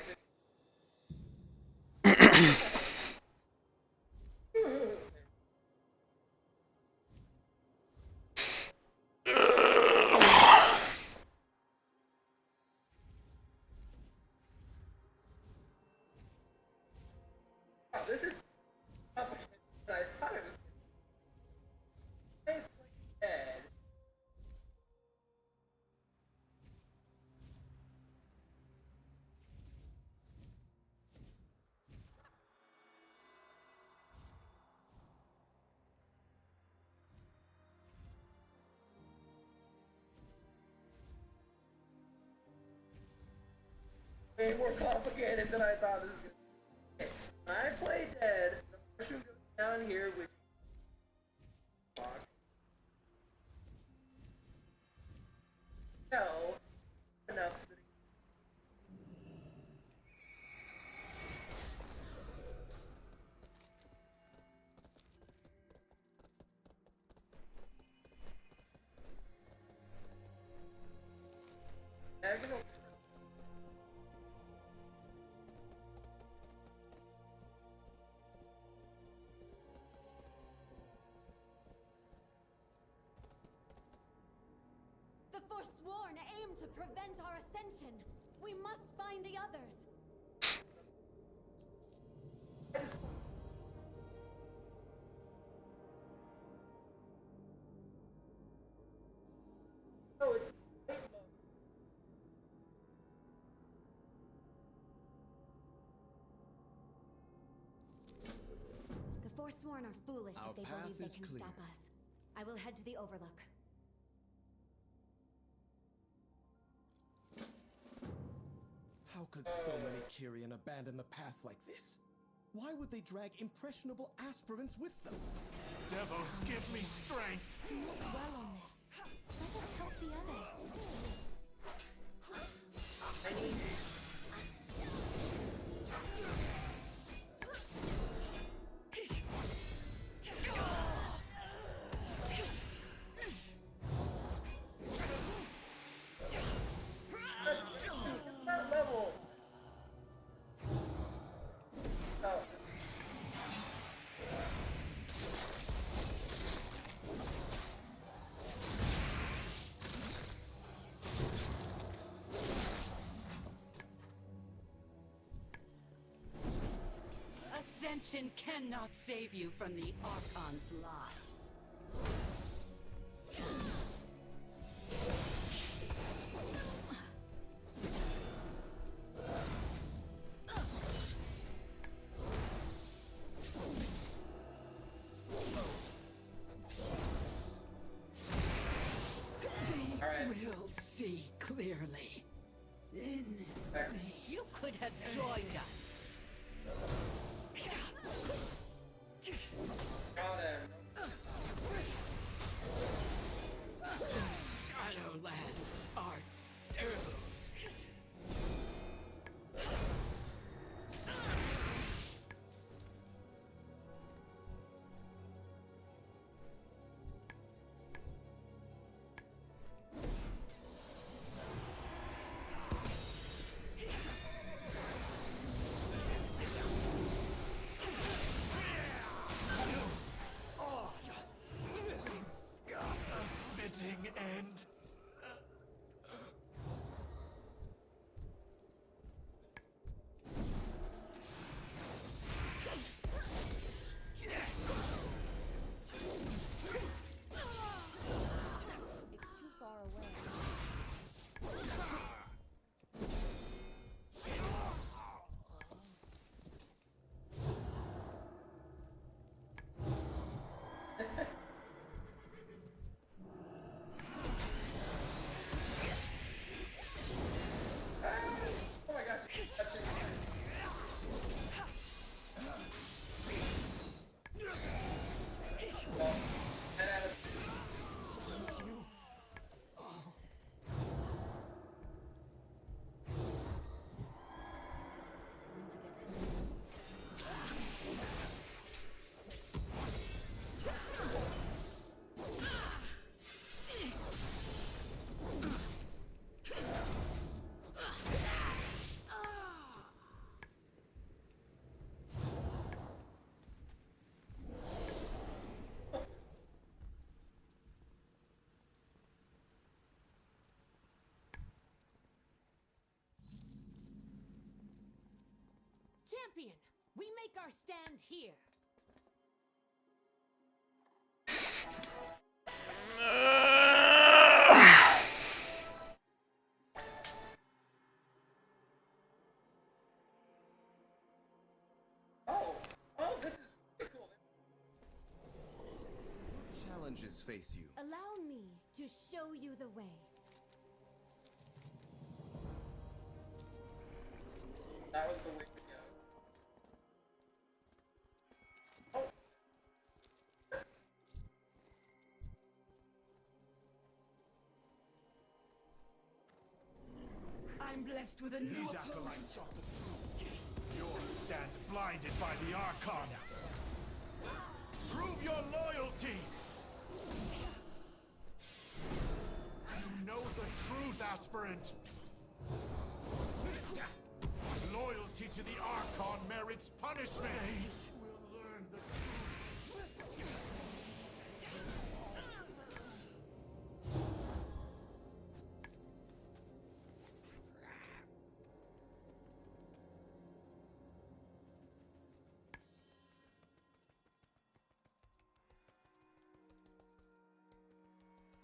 This is complicated. I thought it was dead. Way more complicated than I thought this was going to be. When I play dead, the mushroom goes down here, which no enough so that diagonal. The Forsworn aim to prevent our ascension. We must find the others. Oh, it's The Forsworn are foolish Our if they path believe they is can clear. stop us. I will head to the Overlook. How could so many Kyrian abandon the path like this? Why would they drag impressionable aspirants with them? Devils, give me strength! Do not dwell on this. Let us help the others. Ascension cannot save you from the Archon's lies. They will see clearly. You could have joined us. Shadowlands are doomed. End. It's too far away. Champion, we make our stand here. This is really cool. Challenges face you. Allow me to show you the way. That was the way to go. I'm blessed with a new These opponent. acolytes are the truth. You'll stand blinded by the Archon. Prove your loyalty. You know the truth, aspirant. Loyalty to the Archon merits punishment. They will learn the truth.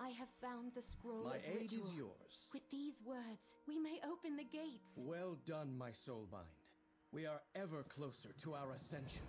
I have found the scroll My of aid Ritual. is yours. With these words, we may open the gates. Well done, my soulbind. We are ever closer to our ascension.